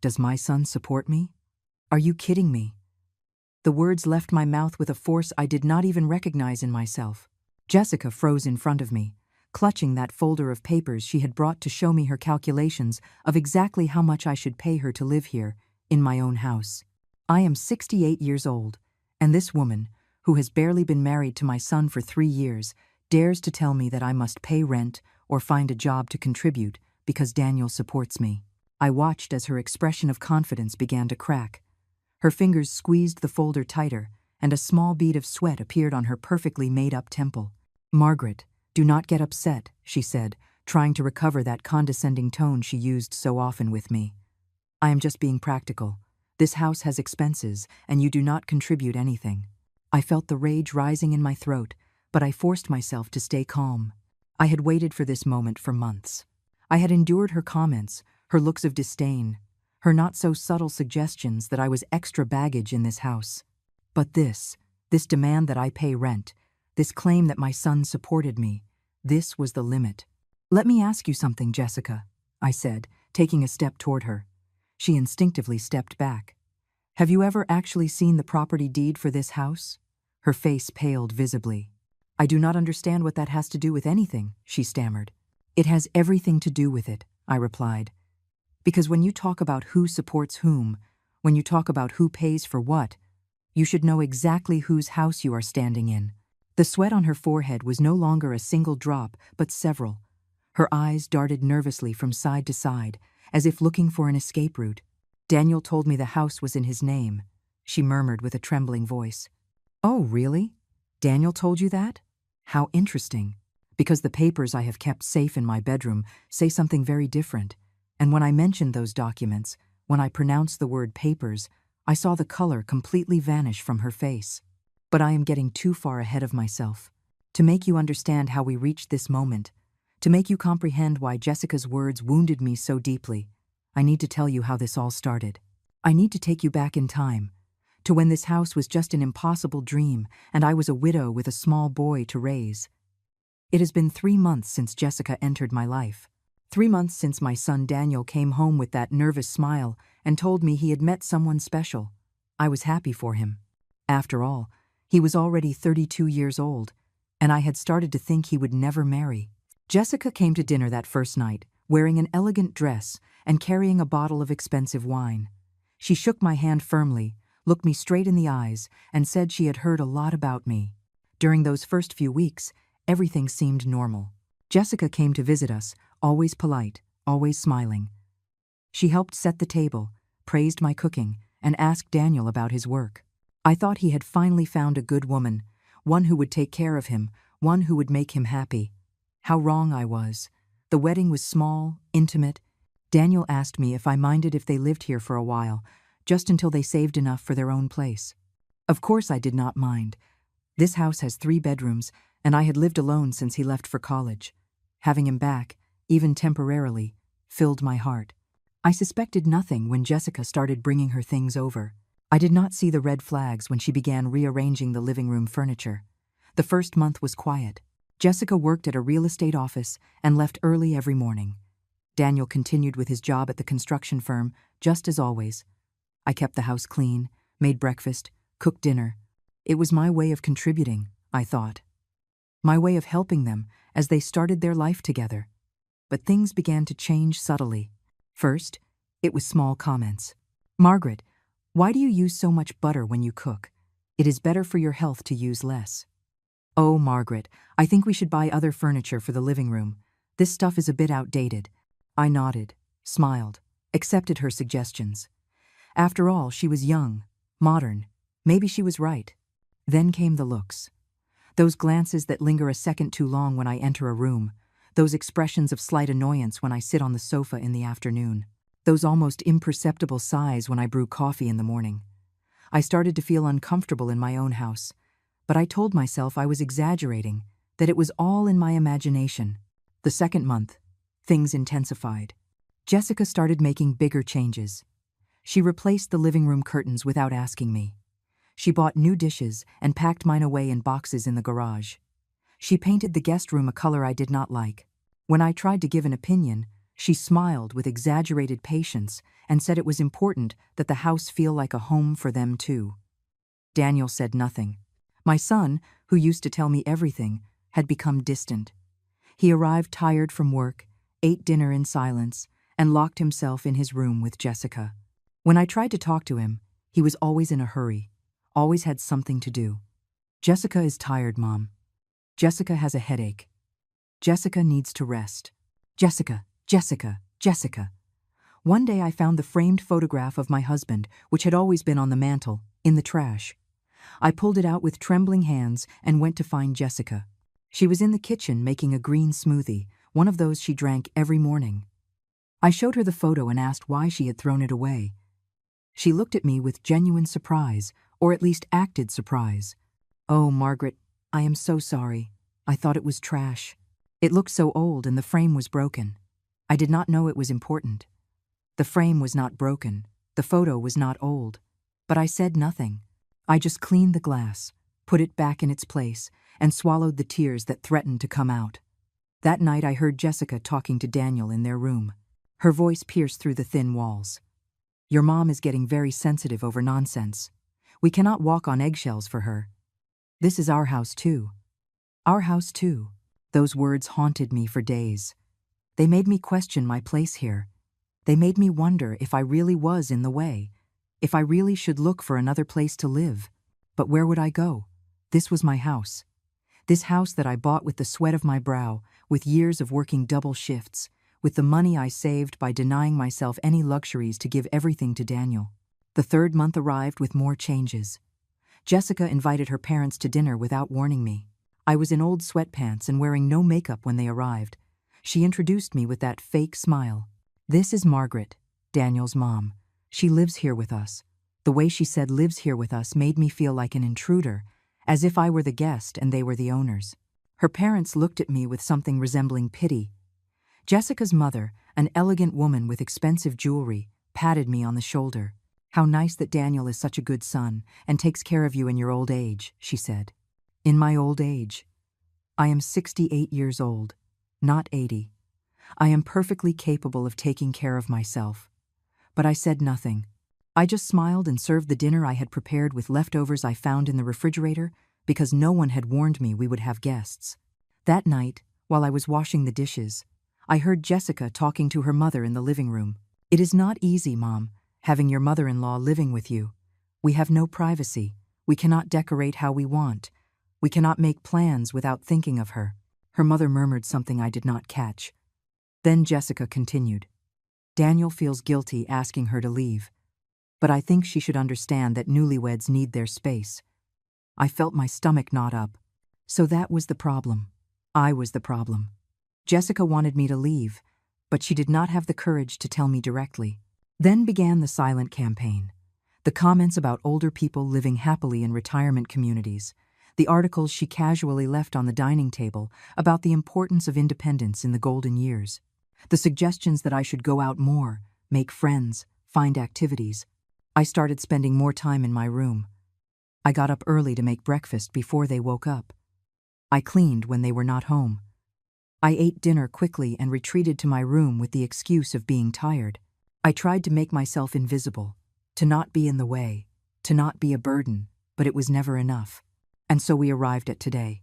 Does my son support me? Are you kidding me? The words left my mouth with a force I did not even recognize in myself. Jessica froze in front of me, clutching that folder of papers she had brought to show me her calculations of exactly how much I should pay her to live here, in my own house. I am 68 years old, and this woman, who has barely been married to my son for 3 years, dares to tell me that I must pay rent or find a job to contribute because Daniel supports me. I watched as her expression of confidence began to crack. Her fingers squeezed the folder tighter, and a small bead of sweat appeared on her perfectly made-up temple. "Margaret, do not get upset," she said, trying to recover that condescending tone she used so often with me. "I am just being practical. This house has expenses, and you do not contribute anything." I felt the rage rising in my throat, but I forced myself to stay calm. I had waited for this moment for months. I had endured her comments, her looks of disdain, her not-so-subtle suggestions that I was extra baggage in this house. But this demand that I pay rent, this claim that my son supported me, this was the limit. "Let me ask you something, Jessica," I said, taking a step toward her. She instinctively stepped back. "Have you ever actually seen the property deed for this house?" Her face paled visibly. "I do not understand what that has to do with anything," she stammered. "It has everything to do with it," I replied. "Because when you talk about who supports whom, when you talk about who pays for what, you should know exactly whose house you are standing in." The sweat on her forehead was no longer a single drop, but several. Her eyes darted nervously from side to side, as if looking for an escape route. "Daniel told me the house was in his name," she murmured with a trembling voice. "Oh, really? Daniel told you that? How interesting. Because the papers I have kept safe in my bedroom say something very different. And when I mentioned those documents, when I pronounced the word papers, I saw the color completely vanish from her face. But I am getting too far ahead of myself. To make you understand how we reached this moment, to make you comprehend why Jessica's words wounded me so deeply, I need to tell you how this all started. I need to take you back in time, to when this house was just an impossible dream and I was a widow with a small boy to raise. It has been 3 months since Jessica entered my life. 3 months since my son Daniel came home with that nervous smile and told me he had met someone special. I was happy for him. After all, he was already 32 years old, and I had started to think he would never marry. Jessica came to dinner that first night, wearing an elegant dress and carrying a bottle of expensive wine. She shook my hand firmly, looked me straight in the eyes, and said she had heard a lot about me. During those first few weeks, everything seemed normal. Jessica came to visit us, always polite, always smiling. She helped set the table, praised my cooking, and asked Daniel about his work. I thought he had finally found a good woman, one who would take care of him, one who would make him happy. How wrong I was. The wedding was small, intimate. Daniel asked me if I minded if they lived here for a while, just until they saved enough for their own place. Of course I did not mind. This house has 3 bedrooms, and I had lived alone since he left for college. Having him back, even temporarily, filled my heart. I suspected nothing when Jessica started bringing her things over. I did not see the red flags when she began rearranging the living room furniture. The first month was quiet. Jessica worked at a real estate office and left early every morning. Daniel continued with his job at the construction firm, just as always. I kept the house clean, made breakfast, cooked dinner. It was my way of contributing, I thought. My way of helping them as they started their life together. But things began to change subtly. First, it was small comments. "Margaret, why do you use so much butter when you cook? It is better for your health to use less." "Oh, Margaret, I think we should buy other furniture for the living room. This stuff is a bit outdated." I nodded, smiled, accepted her suggestions. After all, she was young, modern. Maybe she was right. Then came the looks. Those glances that linger a second too long when I enter a room. Those expressions of slight annoyance when I sit on the sofa in the afternoon. Those almost imperceptible sighs when I brew coffee in the morning. I started to feel uncomfortable in my own house, but I told myself I was exaggerating, that it was all in my imagination. The second month, things intensified. Jessica started making bigger changes. She replaced the living room curtains without asking me. She bought new dishes and packed mine away in boxes in the garage. She painted the guest room a color I did not like. When I tried to give an opinion, She smiled with exaggerated patience and said it was important that the house feel like a home for them too. Daniel said nothing. My son, who used to tell me everything, had become distant. He arrived tired from work, ate dinner in silence, and locked himself in his room with Jessica. When I tried to talk to him, he was always in a hurry, always had something to do. Jessica is tired, Mom. Jessica has a headache. Jessica needs to rest. Jessica, Jessica, Jessica. One day I found the framed photograph of my husband, which had always been on the mantel, in the trash. I pulled it out with trembling hands and went to find Jessica. She was in the kitchen making a green smoothie, one of those she drank every morning. I showed her the photo and asked why she had thrown it away. She looked at me with genuine surprise, or at least acted surprise. "Oh, Margaret, I am so sorry. I thought it was trash. It looked so old and the frame was broken. I did not know it was important." The frame was not broken. The photo was not old. But I said nothing. I just cleaned the glass, put it back in its place, and swallowed the tears that threatened to come out. That night I heard Jessica talking to Daniel in their room. Her voice pierced through the thin walls. "Your mom is getting very sensitive over nonsense. We cannot walk on eggshells for her. This is our house too. Our house too." Those words haunted me for days. They made me question my place here. They made me wonder if I really was in the way, if I really should look for another place to live. But where would I go? This was my house. This house that I bought with the sweat of my brow, with years of working double shifts, with the money I saved by denying myself any luxuries to give everything to Daniel. The third month arrived with more changes. Jessica invited her parents to dinner without warning me. I was in old sweatpants and wearing no makeup when they arrived. She introduced me with that fake smile. "This is Margaret, Daniel's mom. She lives here with us." The way she said "lives here with us" made me feel like an intruder, as if I were the guest and they were the owners. Her parents looked at me with something resembling pity. Jessica's mother, an elegant woman with expensive jewelry, patted me on the shoulder. "How nice that Daniel is such a good son and takes care of you in your old age," she said. In my old age. I am 68 years old, not 80. I am perfectly capable of taking care of myself. But I said nothing. I just smiled and served the dinner I had prepared with leftovers I found in the refrigerator, because no one had warned me we would have guests. That night, while I was washing the dishes, I heard Jessica talking to her mother in the living room. "It is not easy, Mom, having your mother-in-law living with you. We have no privacy. We cannot decorate how we want. We cannot make plans without thinking of her." Her mother murmured something I did not catch. Then Jessica continued. "Daniel feels guilty asking her to leave. But I think she should understand that newlyweds need their space." I felt my stomach knot up. So that was the problem. I was the problem. Jessica wanted me to leave, but she did not have the courage to tell me directly. Then began the silent campaign. The comments about older people living happily in retirement communities. The articles she casually left on the dining table about the importance of independence in the golden years. The suggestions that I should go out more, make friends, find activities. I started spending more time in my room. I got up early to make breakfast before they woke up. I cleaned when they were not home. I ate dinner quickly and retreated to my room with the excuse of being tired. I tried to make myself invisible, to not be in the way, to not be a burden, but it was never enough. And so we arrived at today.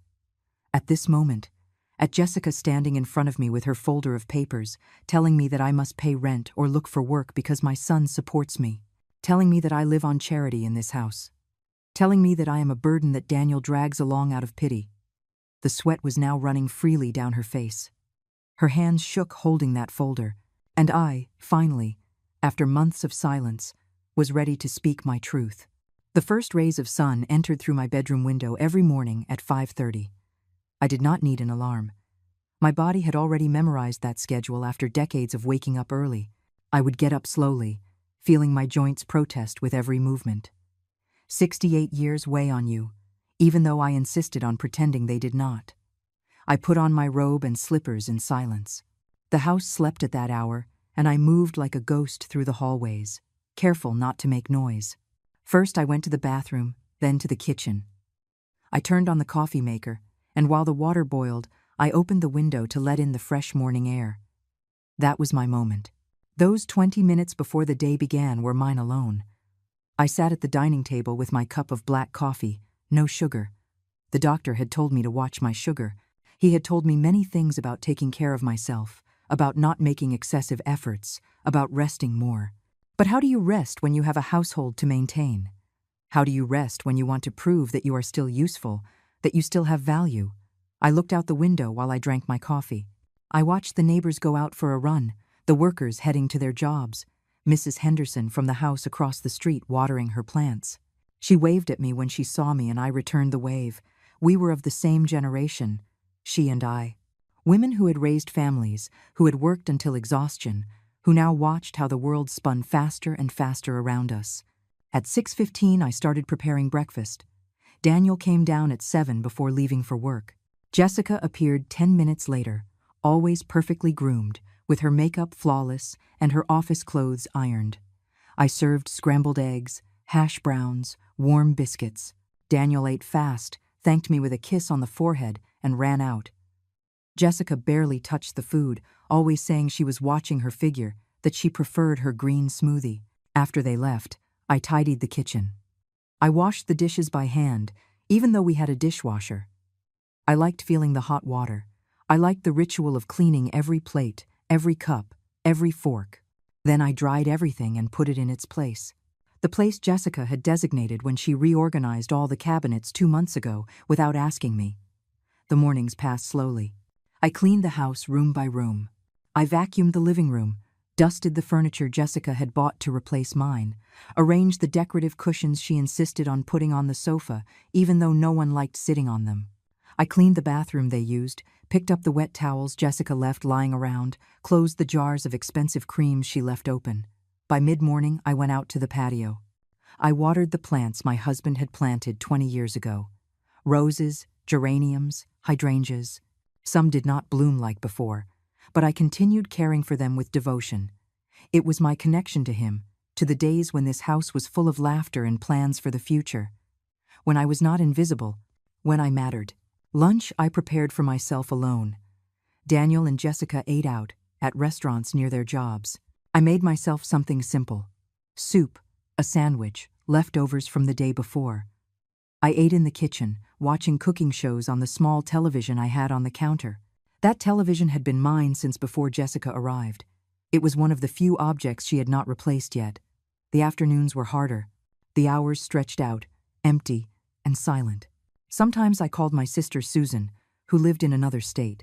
At this moment, at Jessica standing in front of me with her folder of papers, telling me that I must pay rent or look for work because my son supports me, telling me that I live on charity in this house, telling me that I am a burden that Daniel drags along out of pity. The sweat was now running freely down her face. Her hands shook holding that folder, and I, finally, after months of silence, was ready to speak my truth. The first rays of sun entered through my bedroom window every morning at 5:30. I did not need an alarm. My body had already memorized that schedule after decades of waking up early. I would get up slowly, feeling my joints protest with every movement. 68 years weigh on you, even though I insisted on pretending they did not. I put on my robe and slippers in silence. The house slept at that hour, and I moved like a ghost through the hallways, careful not to make noise. First I went to the bathroom, then to the kitchen. I turned on the coffee maker, and while the water boiled, I opened the window to let in the fresh morning air. That was my moment. Those 20 minutes before the day began were mine alone. I sat at the dining table with my cup of black coffee, no sugar. The doctor had told me to watch my sugar. He had told me many things about taking care of myself, about not making excessive efforts, about resting more. But how do you rest when you have a household to maintain? How do you rest when you want to prove that you are still useful, that you still have value? I looked out the window while I drank my coffee. I watched the neighbors go out for a run, the workers heading to their jobs, Mrs. Henderson from the house across the street watering her plants. She waved at me when she saw me and I returned the wave. We were of the same generation, she and I. Women who had raised families, who had worked until exhaustion, who now watched how the world spun faster and faster around us. At 6:15, I started preparing breakfast. Daniel came down at 7 before leaving for work. Jessica appeared 10 minutes later, always perfectly groomed, with her makeup flawless and her office clothes ironed. I served scrambled eggs, hash browns, warm biscuits. Daniel ate fast, thanked me with a kiss on the forehead, and ran out. Jessica barely touched the food, always saying she was watching her figure, that she preferred her green smoothie. After they left, I tidied the kitchen. I washed the dishes by hand, even though we had a dishwasher. I liked feeling the hot water. I liked the ritual of cleaning every plate, every cup, every fork. Then I dried everything and put it in its place. The place Jessica had designated when she reorganized all the cabinets 2 months ago without asking me. The mornings passed slowly. I cleaned the house room by room. I vacuumed the living room, dusted the furniture Jessica had bought to replace mine, arranged the decorative cushions she insisted on putting on the sofa, even though no one liked sitting on them. I cleaned the bathroom they used, picked up the wet towels Jessica left lying around, closed the jars of expensive creams she left open. By mid-morning, I went out to the patio. I watered the plants my husband had planted 20 years ago. Roses, geraniums, hydrangeas. Some did not bloom like before, but I continued caring for them with devotion. It was my connection to him, to the days when this house was full of laughter and plans for the future. When I was not invisible, when I mattered. Lunch I prepared for myself alone. Daniel and Jessica ate out, at restaurants near their jobs. I made myself something simple. Soup, a sandwich, leftovers from the day before. I ate in the kitchen, watching cooking shows on the small television I had on the counter. That television had been mine since before Jessica arrived. It was one of the few objects she had not replaced yet. The afternoons were harder. The hours stretched out, empty and silent. Sometimes I called my sister Susan, who lived in another state.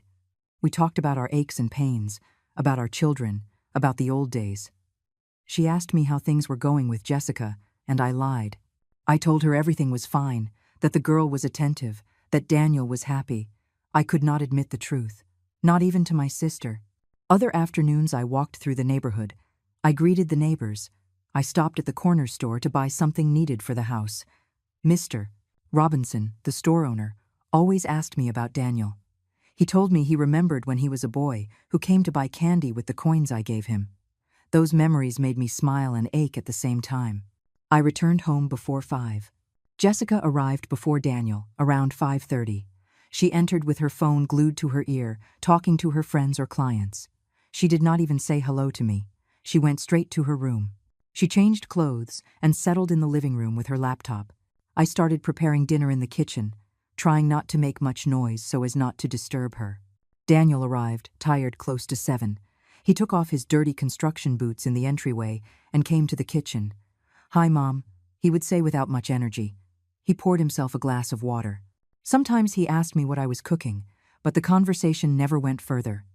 We talked about our aches and pains, about our children, about the old days. She asked me how things were going with Jessica, and I lied. I told her everything was fine, that the girl was attentive, that Daniel was happy. I could not admit the truth, not even to my sister. Other afternoons I walked through the neighborhood. I greeted the neighbors. I stopped at the corner store to buy something needed for the house. Mr. Robinson, the store owner, always asked me about Daniel. He told me he remembered when he was a boy who came to buy candy with the coins I gave him. Those memories made me smile and ache at the same time. I returned home before 5. Jessica arrived before Daniel, around 5:30. She entered with her phone glued to her ear, talking to her friends or clients. She did not even say hello to me. She went straight to her room. She changed clothes and settled in the living room with her laptop. I started preparing dinner in the kitchen, trying not to make much noise so as not to disturb her. Daniel arrived, tired, close to 7. He took off his dirty construction boots in the entryway and came to the kitchen. "Hi, Mom," he would say without much energy. He poured himself a glass of water. Sometimes he asked me what I was cooking, but the conversation never went further.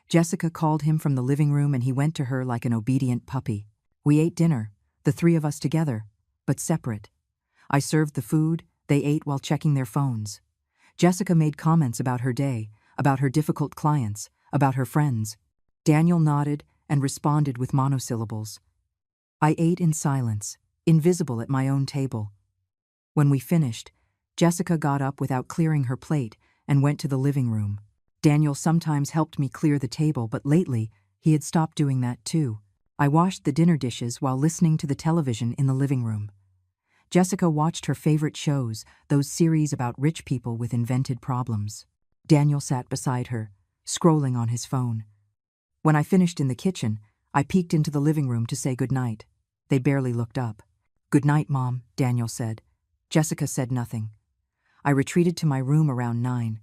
Jessica called him from the living room and he went to her like an obedient puppy. We ate dinner, the 3 of us together, but separate. I served the food, they ate while checking their phones. Jessica made comments about her day, about her difficult clients, about her friends. Daniel nodded and responded with monosyllables. I ate in silence, invisible at my own table. When we finished, Jessica got up without clearing her plate and went to the living room. Daniel sometimes helped me clear the table, but lately he had stopped doing that too. I washed the dinner dishes while listening to the television in the living room. Jessica watched her favorite shows, those series about rich people with invented problems. Daniel sat beside her, scrolling on his phone. When I finished in the kitchen, I peeked into the living room to say goodnight. They barely looked up. "Good night, Mom," Daniel said. Jessica said nothing. I retreated to my room around 9.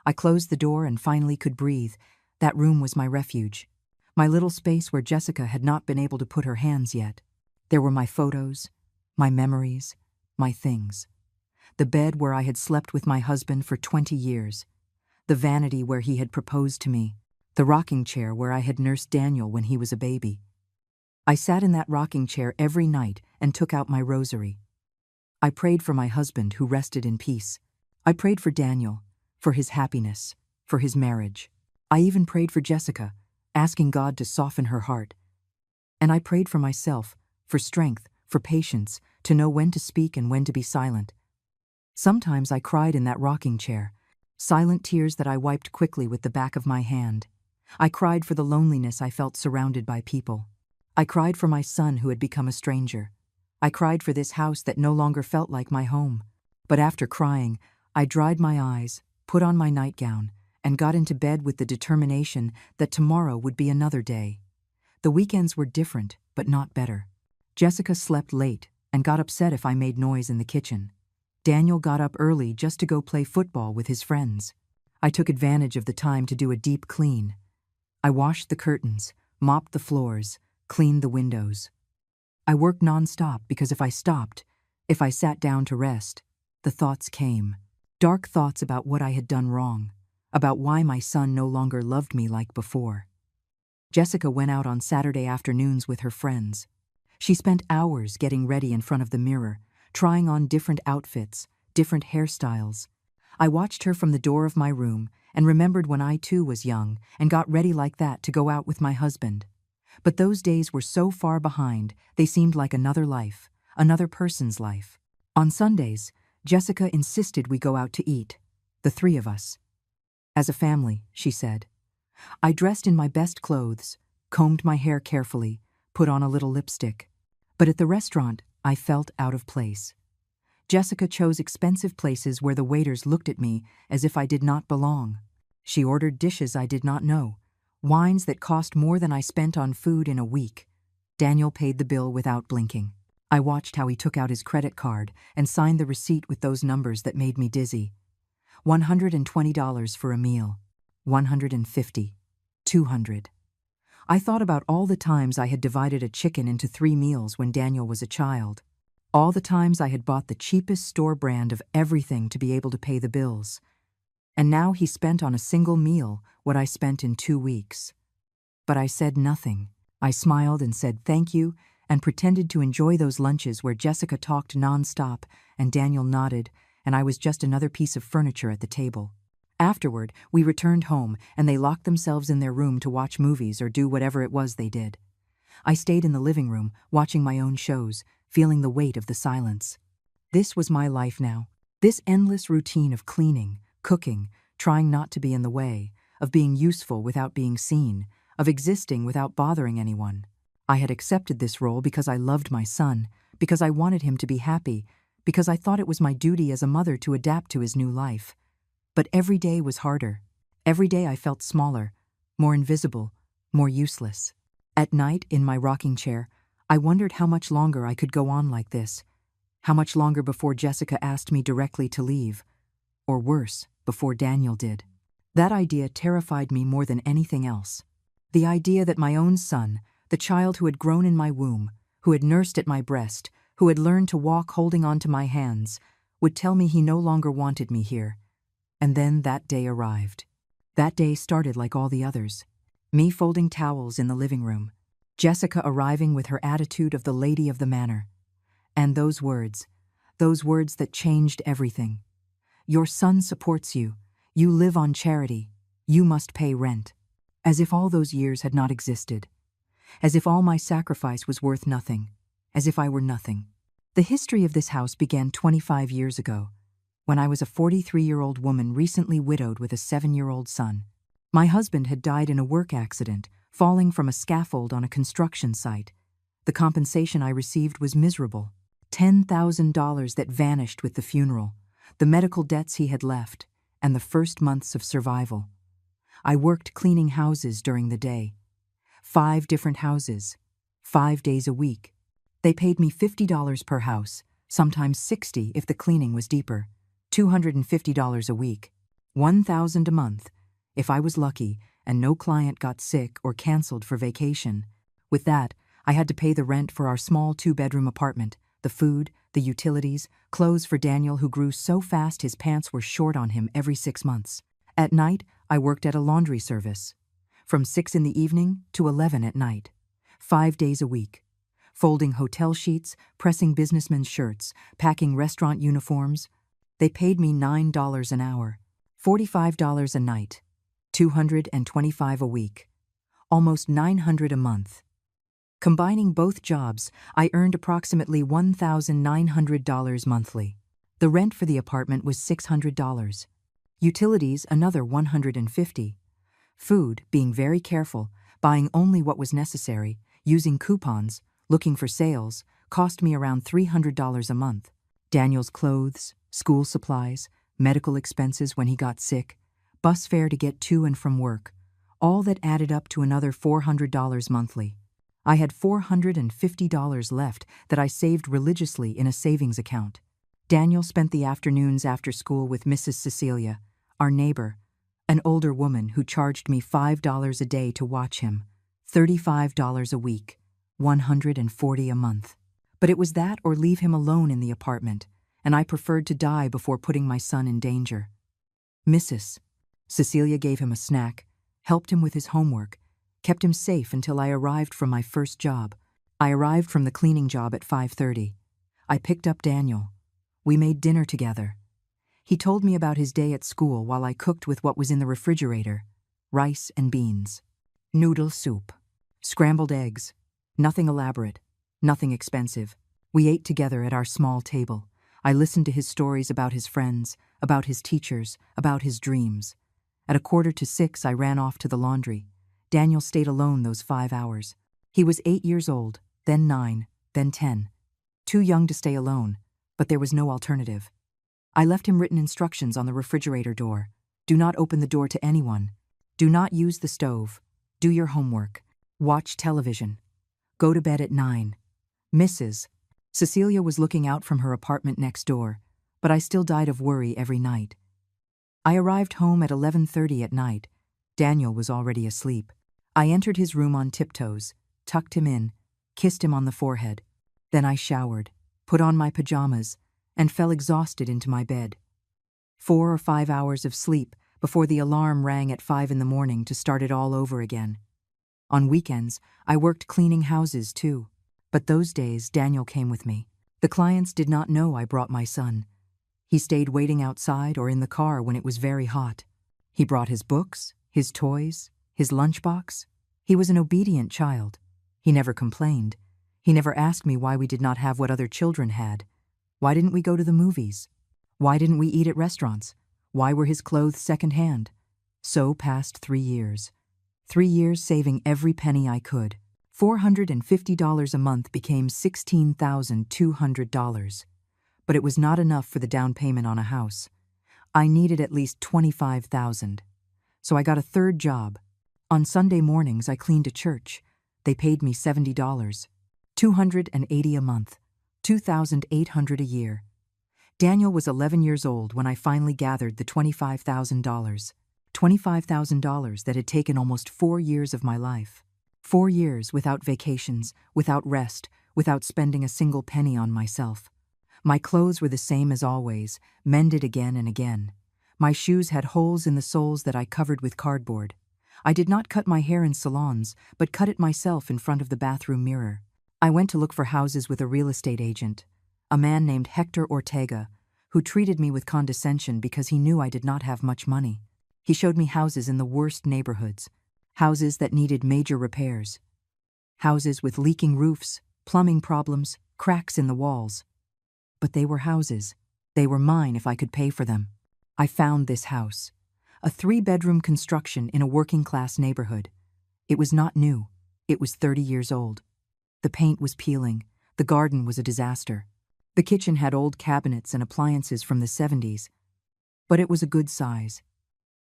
I closed the door and finally could breathe. That room was my refuge. My little space where Jessica had not been able to put her hands yet. There were my photos, my memories, my things. The bed where I had slept with my husband for 20 years. The vanity where he had proposed to me. The rocking chair where I had nursed Daniel when he was a baby. I sat in that rocking chair every night and took out my rosary. I prayed for my husband who rested in peace. I prayed for Daniel, for his happiness, for his marriage. I even prayed for Jessica, asking God to soften her heart. And I prayed for myself, for strength, for patience, to know when to speak and when to be silent. Sometimes I cried in that rocking chair, silent tears that I wiped quickly with the back of my hand. I cried for the loneliness I felt surrounded by people. I cried for my son who had become a stranger. I cried for this house that no longer felt like my home. But after crying, I dried my eyes, put on my nightgown, and got into bed with the determination that tomorrow would be another day. The weekends were different, but not better. Jessica slept late and got upset if I made noise in the kitchen. Daniel got up early just to go play football with his friends. I took advantage of the time to do a deep clean. I washed the curtains, mopped the floors, cleaned the windows. I worked nonstop because if I stopped, if I sat down to rest, the thoughts came. Dark thoughts about what I had done wrong, about why my son no longer loved me like before. Jessica went out on Saturday afternoons with her friends. She spent hours getting ready in front of the mirror, trying on different outfits, different hairstyles. I watched her from the door of my room and remembered when I too was young and got ready like that to go out with my husband. But those days were so far behind, they seemed like another life, another person's life. On Sundays, Jessica insisted we go out to eat, the three of us. As a family, she said. I dressed in my best clothes, combed my hair carefully, put on a little lipstick. But at the restaurant, I felt out of place. Jessica chose expensive places where the waiters looked at me as if I did not belong. She ordered dishes I did not know, wines that cost more than I spent on food in a week. Daniel paid the bill without blinking. I watched how he took out his credit card and signed the receipt with those numbers that made me dizzy. $120 for a meal. $150. $200. I thought about all the times I had divided a chicken into 3 meals when Daniel was a child. All the times I had bought the cheapest store brand of everything to be able to pay the bills. And now he spent on a single meal what I spent in 2 weeks. But I said nothing. I smiled and said thank you and pretended to enjoy those lunches where Jessica talked nonstop and Daniel nodded and I was just another piece of furniture at the table. Afterward, we returned home and they locked themselves in their room to watch movies or do whatever it was they did. I stayed in the living room, watching my own shows, feeling the weight of the silence. This was my life now. This endless routine of cleaning, cooking, trying not to be in the way, of being useful without being seen, of existing without bothering anyone. I had accepted this role because I loved my son, because I wanted him to be happy, because I thought it was my duty as a mother to adapt to his new life. But every day was harder. Every day I felt smaller, more invisible, more useless. At night, in my rocking chair, I wondered how much longer I could go on like this, how much longer before Jessica asked me directly to leave, or worse, before Daniel did. That idea terrified me more than anything else. The idea that my own son, the child who had grown in my womb, who had nursed at my breast, who had learned to walk holding on to my hands, would tell me he no longer wanted me here. And then that day arrived. That day started like all the others. Me folding towels in the living room. Jessica arriving with her attitude of the lady of the manor. And those words that changed everything. Your son supports you. You live on charity. You must pay rent. As if all those years had not existed. As if all my sacrifice was worth nothing. As if I were nothing. The history of this house began 25 years ago, when I was a 43-year-old woman recently widowed with a 7-year-old son. My husband had died in a work accident, falling from a scaffold on a construction site. The compensation I received was miserable. $10,000 that vanished with the funeral, the medical debts he had left, and the first months of survival. I worked cleaning houses during the day. 5 different houses, 5 days a week. They paid me $50 per house, sometimes $60 if the cleaning was deeper, $250 a week, $1,000 a month, if I was lucky and no client got sick or canceled for vacation. With that, I had to pay the rent for our small 2-bedroom apartment, the food, the utilities, clothes for Daniel, who grew so fast his pants were short on him every 6 months. At night, I worked at a laundry service, from 6 in the evening to 11 at night, 5 days a week, folding hotel sheets, pressing businessmen's shirts, packing restaurant uniforms. They paid me $9 an hour, $45 a night, $225 a week, almost $900 a month. Combining both jobs, I earned approximately $1,900 monthly. The rent for the apartment was $600. Utilities, another $150. Food, being very careful, buying only what was necessary, using coupons, looking for sales, cost me around $300 a month. Daniel's clothes, school supplies, medical expenses when he got sick, bus fare to get to and from work, all that added up to another $400 monthly. I had $450 left that I saved religiously in a savings account. Daniel spent the afternoons after school with Mrs. Cecilia, our neighbor, an older woman who charged me $5 a day to watch him, $35 a week, $140 a month. But it was that or leave him alone in the apartment, and I preferred to die before putting my son in danger. Mrs. Cecilia gave him a snack, helped him with his homework, kept him safe until I arrived from my first job. I arrived from the cleaning job at 5:30. I picked up Daniel. We made dinner together. He told me about his day at school while I cooked with what was in the refrigerator: rice and beans, noodle soup, scrambled eggs, nothing elaborate, nothing expensive. We ate together at our small table. I listened to his stories about his friends, about his teachers, about his dreams. At 5:45, I ran off to the laundry. Daniel stayed alone those 5 hours. He was 8 years old, then 9, then 10. Too young to stay alone, but there was no alternative. I left him written instructions on the refrigerator door. Do not open the door to anyone. Do not use the stove. Do your homework. Watch television. Go to bed at 9. Mrs. Cecilia was looking out from her apartment next door, but I still died of worry every night. I arrived home at 11:30 at night. Daniel was already asleep. I entered his room on tiptoes, tucked him in, kissed him on the forehead. Then I showered, put on my pajamas, and fell exhausted into my bed. 4 or 5 hours of sleep before the alarm rang at 5 in the morning to start it all over again. On weekends, I worked cleaning houses too. But those days, Daniel came with me. The clients did not know I brought my son. He stayed waiting outside or in the car when it was very hot. He brought his books, his toys, his lunchbox. He was an obedient child. He never complained. He never asked me why we did not have what other children had. Why didn't we go to the movies? Why didn't we eat at restaurants? Why were his clothes secondhand? So passed 3 years. 3 years saving every penny I could. $450 a month became $16,200. But it was not enough for the down payment on a house. I needed at least $25,000. So I got a third job. On Sunday mornings, I cleaned a church. They paid me $70, $280 a month, $2,800 a year. Daniel was 11 years old when I finally gathered the $25,000. $25,000 that had taken almost 4 years of my life. 4 years without vacations, without rest, without spending a single penny on myself. My clothes were the same as always, mended again and again. My shoes had holes in the soles that I covered with cardboard. I did not cut my hair in salons, but cut it myself in front of the bathroom mirror. I went to look for houses with a real estate agent, a man named Hector Ortega, who treated me with condescension because he knew I did not have much money. He showed me houses in the worst neighborhoods, houses that needed major repairs, houses with leaking roofs, plumbing problems, cracks in the walls. But they were houses. They were mine if I could pay for them. I found this house, a 3-bedroom construction in a working-class neighborhood. It was not new. It was 30 years old. The paint was peeling. The garden was a disaster. The kitchen had old cabinets and appliances from the 70s. But it was a good size.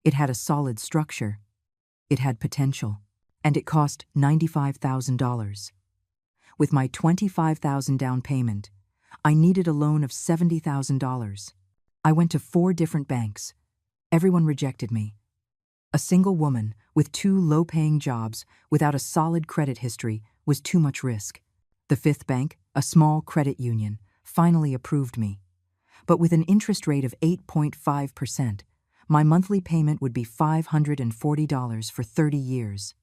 It had a solid structure. It had potential. and it cost $95,000. With my $25,000 down payment, I needed a loan of $70,000. I went to 4 different banks. Everyone rejected me. A single woman with 2 low-paying jobs without a solid credit history was too much risk. The 5th bank, a small credit union, finally approved me. But with an interest rate of 8.5%, my monthly payment would be $540 for 30 years.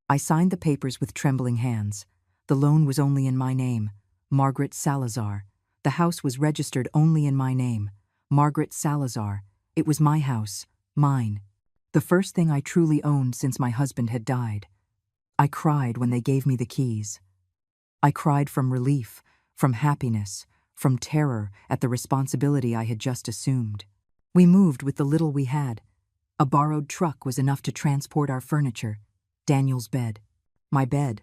I signed the papers with trembling hands. The loan was only in my name, Margaret Salazar. The house was registered only in my name, Margaret Salazar. It was my house, mine. The first thing I truly owned since my husband had died. I cried when they gave me the keys. I cried from relief, from happiness, from terror at the responsibility I had just assumed. We moved with the little we had. A borrowed truck was enough to transport our furniture. Daniel's bed, my bed,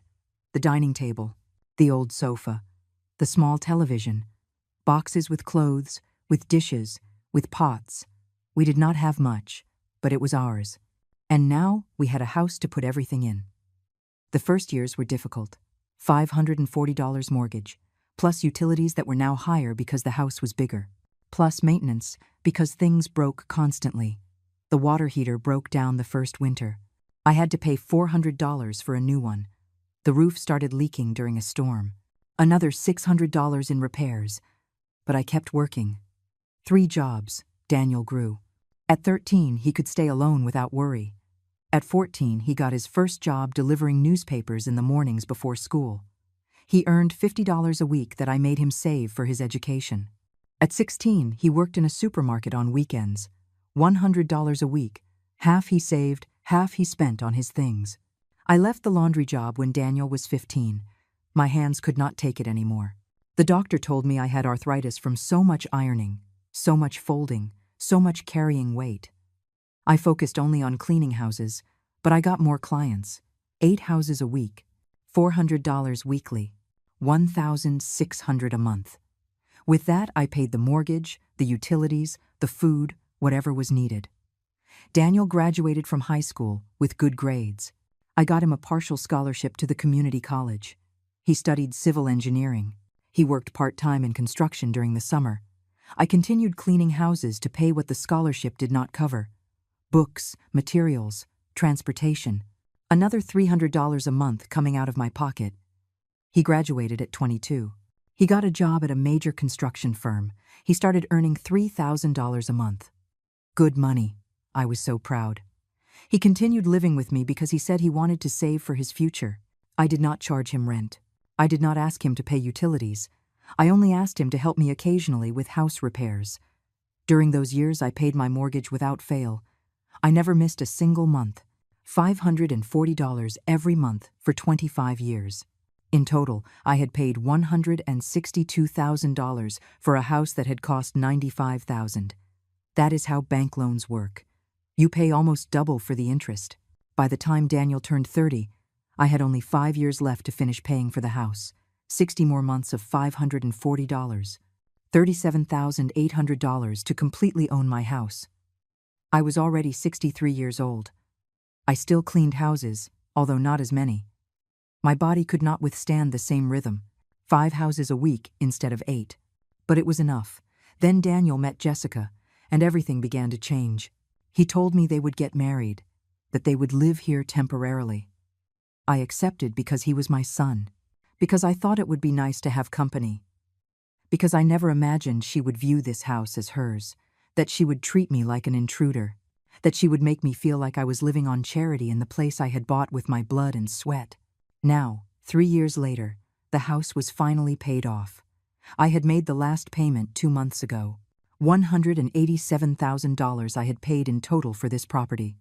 the dining table, the old sofa, the small television, boxes with clothes, with dishes, with pots. We did not have much, but it was ours. And now we had a house to put everything in. The first years were difficult. $540 mortgage, plus utilities that were now higher because the house was bigger, plus maintenance because things broke constantly. The water heater broke down the first winter. I had to pay $400 for a new one. The roof started leaking during a storm. Another $600 in repairs. But I kept working. 3 jobs. Daniel grew. At 13, he could stay alone without worry. At 14, he got his first job delivering newspapers in the mornings before school. He earned $50 a week that I made him save for his education. At 16, he worked in a supermarket on weekends. $100 a week. Half he saved, half he spent on his things. I left the laundry job when Daniel was 15. My hands could not take it anymore. The doctor told me I had arthritis from so much ironing, so much folding, so much carrying weight. I focused only on cleaning houses, but I got more clients. 8 houses a week, $400 weekly, $1,600 a month. With that, I paid the mortgage, the utilities, the food, whatever was needed. Daniel graduated from high school with good grades. I got him a partial scholarship to the community college. He studied civil engineering. He worked part-time in construction during the summer. I continued cleaning houses to pay what the scholarship did not cover. Books, materials, transportation. Another $300 a month coming out of my pocket. He graduated at 22. He got a job at a major construction firm. He started earning $3,000 a month. Good money. I was so proud. He continued living with me because he said he wanted to save for his future. I did not charge him rent. I did not ask him to pay utilities. I only asked him to help me occasionally with house repairs. During those years, I paid my mortgage without fail. I never missed a single month. $540 every month for 25 years. In total, I had paid $162,000 for a house that had cost $95,000. That is how bank loans work. You pay almost double for the interest. By the time Daniel turned 30, I had only 5 years left to finish paying for the house. 60 more months of $540. $37,800 to completely own my house. I was already 63 years old. I still cleaned houses, although not as many. My body could not withstand the same rhythm, 5 houses a week instead of 8. But it was enough. Then Daniel met Jessica, and everything began to change. He told me they would get married, that they would live here temporarily. I accepted because he was my son, because I thought it would be nice to have company, because I never imagined she would view this house as hers, that she would treat me like an intruder, that she would make me feel like I was living on charity in the place I had bought with my blood and sweat. Now, 3 years later, the house was finally paid off. I had made the last payment 2 months ago. $187,000 I had paid in total for this property.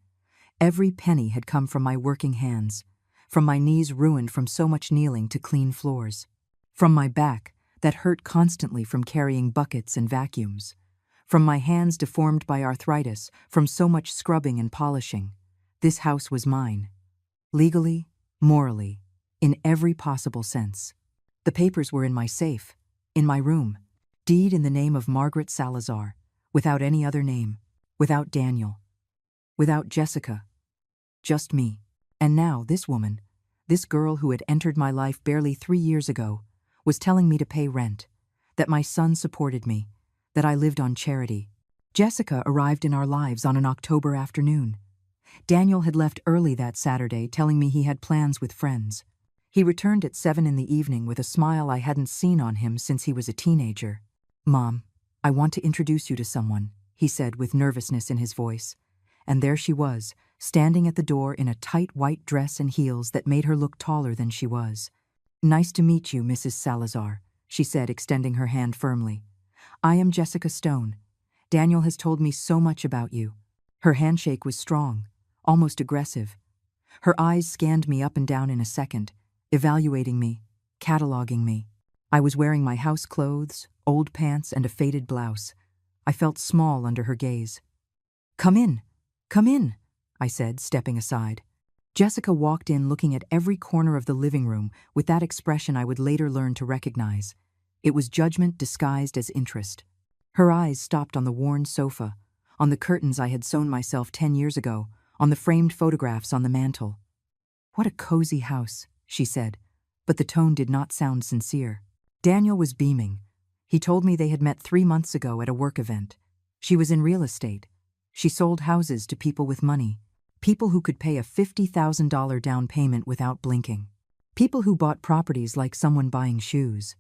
Every penny had come from my working hands, from my knees ruined from so much kneeling to clean floors, from my back that hurt constantly from carrying buckets and vacuums, from my hands deformed by arthritis from so much scrubbing and polishing. This house was mine. Legally, morally, in every possible sense. The papers were in my safe, in my room. Deed in the name of Margaret Salazar, without any other name, without Daniel, without Jessica, just me. And now this woman, This girl who had entered my life barely 3 years ago was telling me to pay rent, that my son supported me, that I lived on charity. Jessica arrived in our lives on an October afternoon. Daniel had left early that Saturday, telling me he had plans with friends. He returned at 7 in the evening with a smile I hadn't seen on him since he was a teenager. "Mom, I want to introduce you to someone," he said with nervousness in his voice. And there she was, standing at the door in a tight white dress and heels that made her look taller than she was. "Nice to meet you, Mrs. Salazar," she said, extending her hand firmly. "I am Jessica Stone. Daniel has told me so much about you." Her handshake was strong, almost aggressive. Her eyes scanned me up and down in a second, evaluating me, cataloging me. I was wearing my house clothes, old pants, and a faded blouse. I felt small under her gaze. Come in," I said, stepping aside. Jessica walked in, looking at every corner of the living room with that expression I would later learn to recognize. It was judgment disguised as interest. Her eyes stopped on the worn sofa, on the curtains I had sewn myself 10 years ago, on the framed photographs on the mantel. "What a cozy house," she said, but the tone did not sound sincere. Daniel was beaming. He told me they had met 3 months ago at a work event. She was in real estate. She sold houses to people with money, people who could pay a $50,000 down payment without blinking, people who bought properties like someone buying shoes.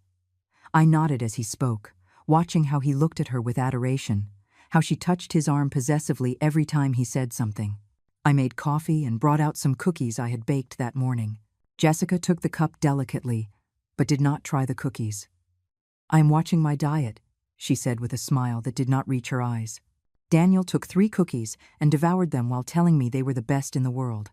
I nodded as he spoke, watching how he looked at her with adoration, how she touched his arm possessively every time he said something. I made coffee and brought out some cookies I had baked that morning. Jessica took the cup delicately, but did not try the cookies. "I am watching my diet," she said with a smile that did not reach her eyes. Daniel took 3 cookies and devoured them while telling me they were the best in the world.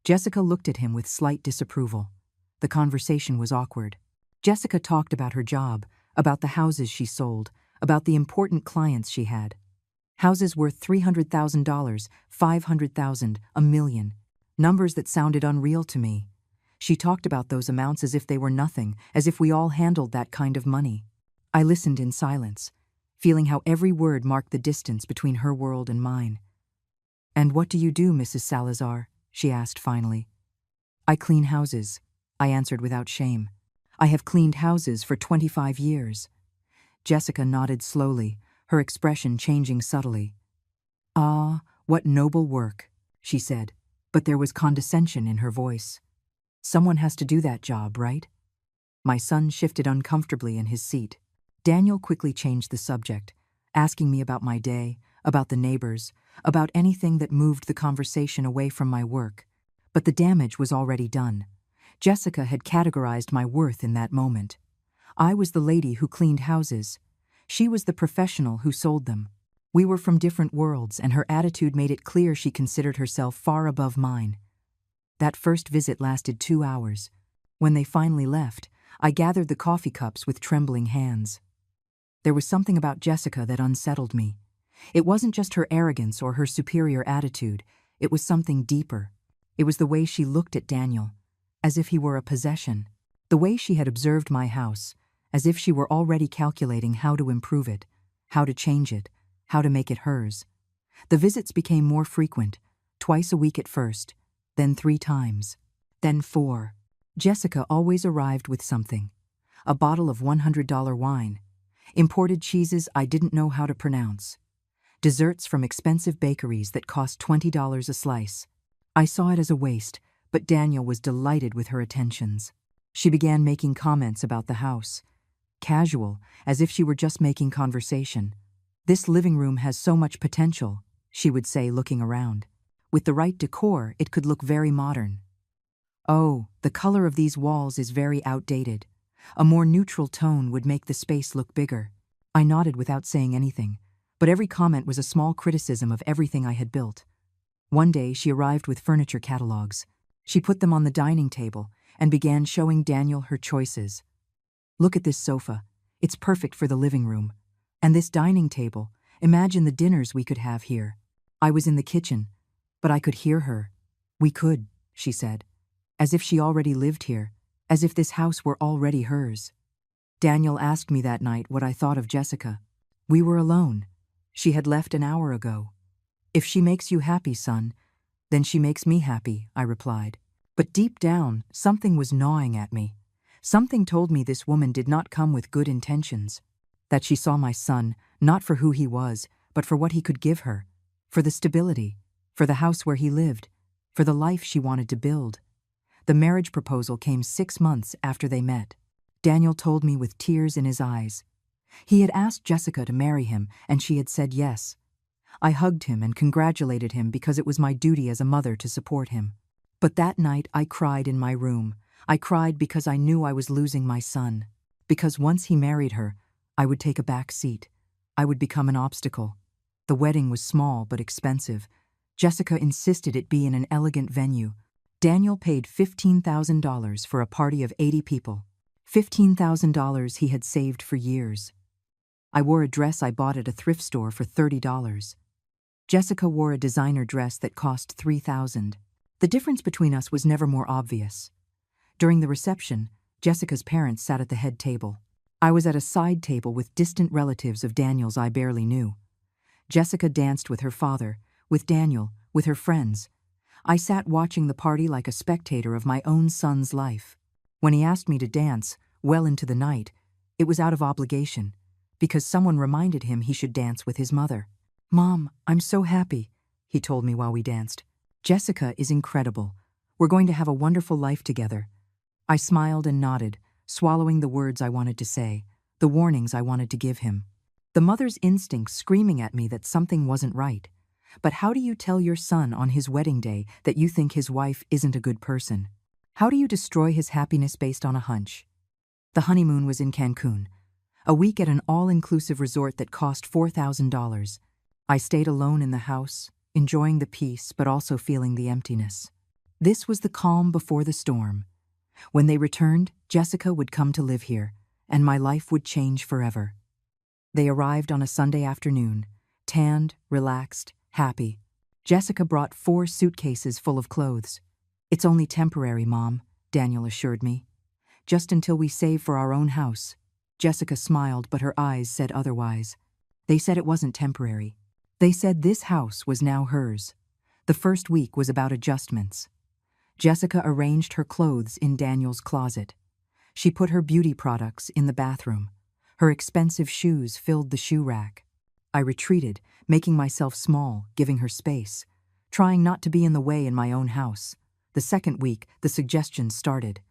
Jessica looked at him with slight disapproval. The conversation was awkward. Jessica talked about her job, about the houses she sold, about the important clients she had. Houses worth $300,000, $500,000, $1 million. Numbers that sounded unreal to me. She talked about those amounts as if they were nothing, as if we all handled that kind of money. I listened in silence, feeling how every word marked the distance between her world and mine. "And what do you do, Mrs. Salazar?" she asked finally. "I clean houses," I answered without shame. "I have cleaned houses for 25 years. Jessica nodded slowly, her expression changing subtly. "Ah, what noble work," she said, but there was condescension in her voice. "Someone has to do that job, right?" My son shifted uncomfortably in his seat. Daniel quickly changed the subject, asking me about my day, about the neighbors, about anything that moved the conversation away from my work. But the damage was already done. Jessica had categorized my worth in that moment. I was the lady who cleaned houses. She was the professional who sold them. We were from different worlds, and her attitude made it clear she considered herself far above mine. That first visit lasted 2 hours. When they finally left, I gathered the coffee cups with trembling hands. There was something about Jessica that unsettled me. It wasn't just her arrogance or her superior attitude, it was something deeper. It was the way she looked at Daniel, as if he were a possession. The way she had observed my house, as if she were already calculating how to improve it, how to change it, how to make it hers. The visits became more frequent, twice a week at first, then 3 times, then 4. Jessica always arrived with something. A bottle of $100 wine, imported cheeses I didn't know how to pronounce, desserts from expensive bakeries that cost $20 a slice. I saw it as a waste, but Daniel was delighted with her attentions. She began making comments about the house. Casual, as if she were just making conversation. "This living room has so much potential," she would say, looking around. "With the right decor, it could look very modern." "Oh, the color of these walls is very outdated. A more neutral tone would make the space look bigger." I nodded without saying anything, but every comment was a small criticism of everything I had built. One day, she arrived with furniture catalogs. She put them on the dining table and began showing Daniel her choices. "Look at this sofa. It's perfect for the living room. And this dining table, imagine the dinners we could have here." I was in the kitchen, but I could hear her. "We could," she said, as if she already lived here, as if this house were already hers. Daniel asked me that night what I thought of Jessica. We were alone. She had left an hour ago. "If she makes you happy, son, then she makes me happy," I replied. But deep down, something was gnawing at me. Something told me this woman did not come with good intentions. That she saw my son, not for who he was, but for what he could give her. For the stability, for the house where he lived, for the life she wanted to build. The marriage proposal came 6 months after they met. Daniel told me with tears in his eyes. He had asked Jessica to marry him, and she had said yes. I hugged him and congratulated him because it was my duty as a mother to support him. But that night I cried in my room. I cried because I knew I was losing my son. Because once he married her, I would take a back seat. I would become an obstacle. The wedding was small but expensive. Jessica insisted it be in an elegant venue. Daniel paid $15,000 for a party of 80 people. $15,000 he had saved for years. I wore a dress I bought at a thrift store for $30. Jessica wore a designer dress that cost $3,000. The difference between us was never more obvious. During the reception, Jessica's parents sat at the head table. I was at a side table with distant relatives of Daniel's I barely knew. Jessica danced with her father, with Daniel, with her friends. I sat watching the party like a spectator of my own son's life. When he asked me to dance, well into the night, it was out of obligation, because someone reminded him he should dance with his mother. "Mom, I'm so happy," he told me while we danced. "Jessica is incredible. We're going to have a wonderful life together." I smiled and nodded, swallowing the words I wanted to say, the warnings I wanted to give him. The mother's instinct screaming at me that something wasn't right. But how do you tell your son on his wedding day that you think his wife isn't a good person? How do you destroy his happiness based on a hunch? The honeymoon was in Cancun, a week at an all-inclusive resort that cost $4,000. I stayed alone in the house, enjoying the peace but also feeling the emptiness. This was the calm before the storm. When they returned, Jessica would come to live here, and my life would change forever. They arrived on a Sunday afternoon, tanned, relaxed, happy. Jessica brought 4 suitcases full of clothes. "It's only temporary, Mom," Daniel assured me. "Just until we save for our own house." Jessica smiled, but her eyes said otherwise. They said it wasn't temporary. They said this house was now hers. The first week was about adjustments. Jessica arranged her clothes in Daniel's closet. She put her beauty products in the bathroom. Her expensive shoes filled the shoe rack. I retreated, making myself small, giving her space, trying not to be in the way in my own house. The second week, the suggestions started.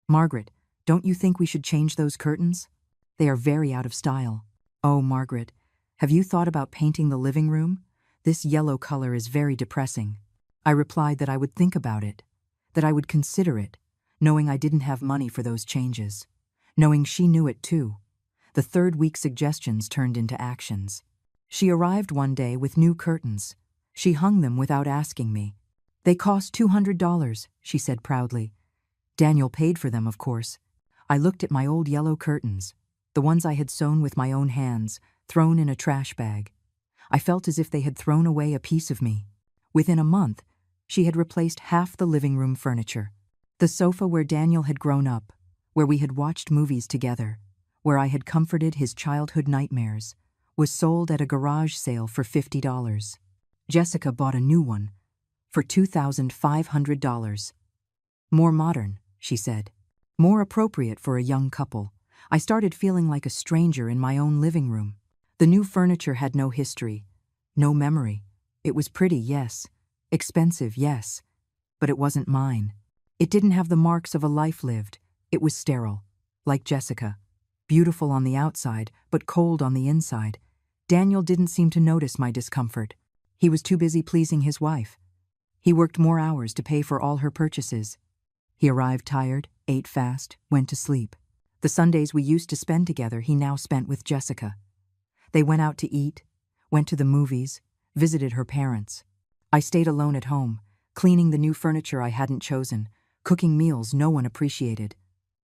"Margaret, don't you think we should change those curtains? They are very out of style." "Oh, Margaret, have you thought about painting the living room? This yellow color is very depressing." I replied that I would think about it, that I would consider it, knowing I didn't have money for those changes, knowing she knew it too. The third week suggestions turned into actions. She arrived one day with new curtains. She hung them without asking me. "They cost $200, she said proudly. Daniel paid for them, of course. I looked at my old yellow curtains, the ones I had sewn with my own hands, thrown in a trash bag. I felt as if they had thrown away a piece of me. Within a month, she had replaced half the living room furniture. The sofa where Daniel had grown up, where we had watched movies together, where I had comforted his childhood nightmares, was sold at a garage sale for $50. Jessica bought a new one for $2,500. "More modern," she said. "More appropriate for a young couple." I started feeling like a stranger in my own living room. The new furniture had no history, no memory. It was pretty, yes. Expensive, yes. But it wasn't mine. It didn't have the marks of a life lived. It was sterile, like Jessica. Beautiful on the outside, but cold on the inside. Daniel didn't seem to notice my discomfort. He was too busy pleasing his wife. He worked more hours to pay for all her purchases. He arrived tired, ate fast, went to sleep. The Sundays we used to spend together he now spent with Jessica. They went out to eat, went to the movies, visited her parents. I stayed alone at home, cleaning the new furniture I hadn't chosen, cooking meals no one appreciated.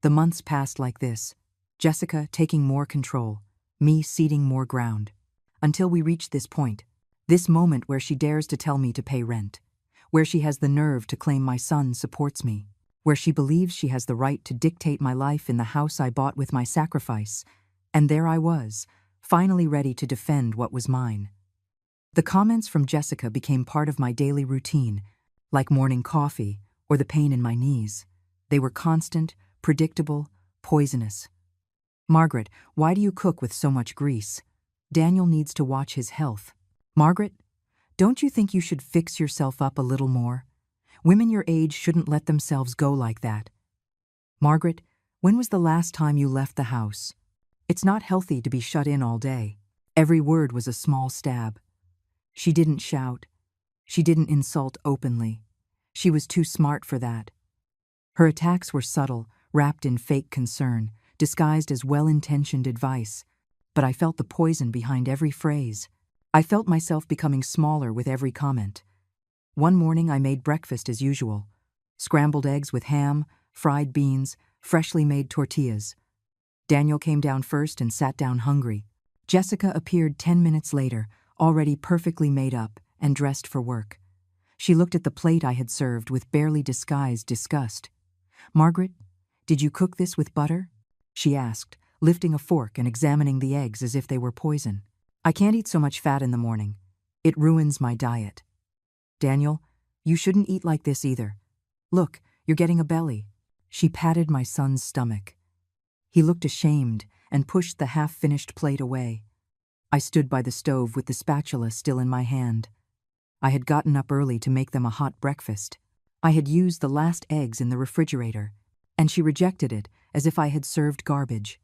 The months passed like this, Jessica taking more control, me ceding more ground. Until we reached this point, this moment where she dares to tell me to pay rent, where she has the nerve to claim my son supports me, where she believes she has the right to dictate my life in the house I bought with my sacrifice. And there I was, finally ready to defend what was mine. The comments from Jessica became part of my daily routine, like morning coffee or or the pain in my knees. They were constant, predictable, poisonous. Margaret, why do you cook with so much grease? Daniel needs to watch his health. Margaret, don't you think you should fix yourself up a little more? Women your age shouldn't let themselves go like that. Margaret, when was the last time you left the house? It's not healthy to be shut in all day. Every word was a small stab. She didn't shout. She didn't insult openly. She was too smart for that. Her attacks were subtle, wrapped in fake concern, disguised as well-intentioned advice. But I felt the poison behind every phrase. I felt myself becoming smaller with every comment. One morning I made breakfast as usual. Scrambled eggs with ham, fried beans, freshly made tortillas. Daniel came down first and sat down hungry. Jessica appeared 10 minutes later, already perfectly made up and dressed for work. She looked at the plate I had served with barely disguised disgust. Margaret, did you cook this with butter? She asked, lifting a fork and examining the eggs as if they were poison. I can't eat so much fat in the morning. It ruins my diet. Daniel, you shouldn't eat like this either. Look, you're getting a belly. She patted my son's stomach. He looked ashamed and pushed the half-finished plate away. I stood by the stove with the spatula still in my hand. I had gotten up early to make them a hot breakfast. I had used the last eggs in the refrigerator, and she rejected it as if I had served garbage.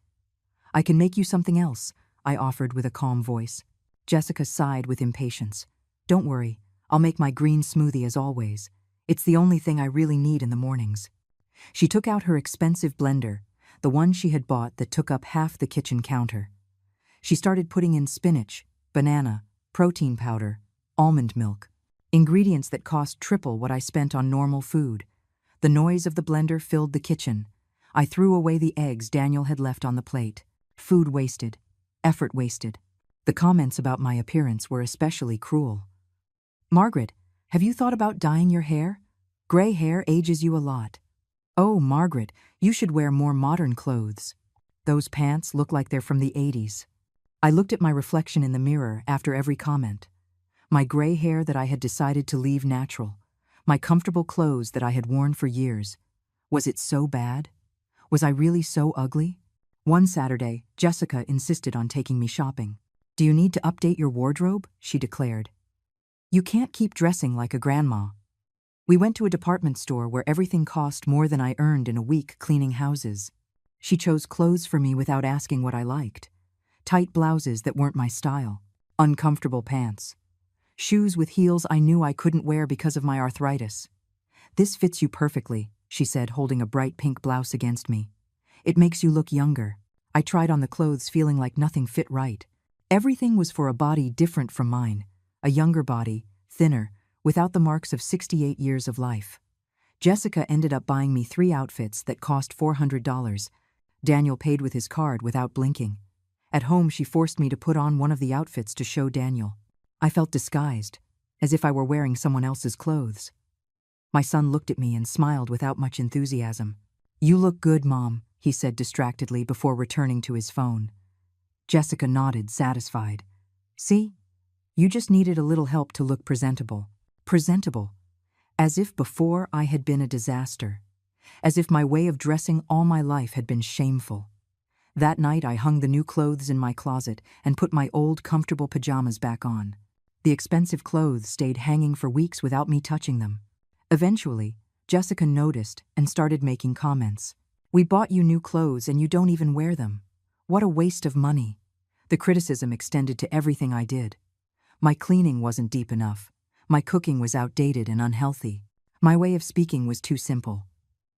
I can make you something else, I offered with a calm voice. Jessica sighed with impatience. Don't worry, I'll make my green smoothie as always. It's the only thing I really need in the mornings. She took out her expensive blender, the one she had bought that took up half the kitchen counter. She started putting in spinach, banana, protein powder, almond milk, ingredients that cost triple what I spent on normal food. The noise of the blender filled the kitchen. I threw away the eggs Daniel had left on the plate. Food wasted. Effort wasted. The comments about my appearance were especially cruel. Margaret, have you thought about dyeing your hair? Gray hair ages you a lot. Oh, Margaret, you should wear more modern clothes. Those pants look like they're from the 80s. I looked at my reflection in the mirror after every comment. My gray hair that I had decided to leave natural. My comfortable clothes that I had worn for years. Was it so bad? Was I really so ugly? One Saturday, Jessica insisted on taking me shopping. Do you need to update your wardrobe? She declared. You can't keep dressing like a grandma. We went to a department store where everything cost more than I earned in a week cleaning houses. She chose clothes for me without asking what I liked. Tight blouses that weren't my style. Uncomfortable pants. Shoes with heels I knew I couldn't wear because of my arthritis. This fits you perfectly, she said, holding a bright pink blouse against me. It makes you look younger. I tried on the clothes feeling like nothing fit right. Everything was for a body different from mine. A younger body, thinner, without the marks of 68 years of life. Jessica ended up buying me 3 outfits that cost $400. Daniel paid with his card without blinking. At home, she forced me to put on one of the outfits to show Daniel. I felt disguised, as if I were wearing someone else's clothes. My son looked at me and smiled without much enthusiasm. You look good, Mom, he said distractedly before returning to his phone. Jessica nodded, satisfied. See? You just needed a little help to look presentable. Presentable. As if before I had been a disaster. As if my way of dressing all my life had been shameful. That night I hung the new clothes in my closet and put my old comfortable pajamas back on. The expensive clothes stayed hanging for weeks without me touching them. Eventually, Jessica noticed and started making comments. We bought you new clothes and you don't even wear them. What a waste of money. The criticism extended to everything I did. My cleaning wasn't deep enough. My cooking was outdated and unhealthy. My way of speaking was too simple.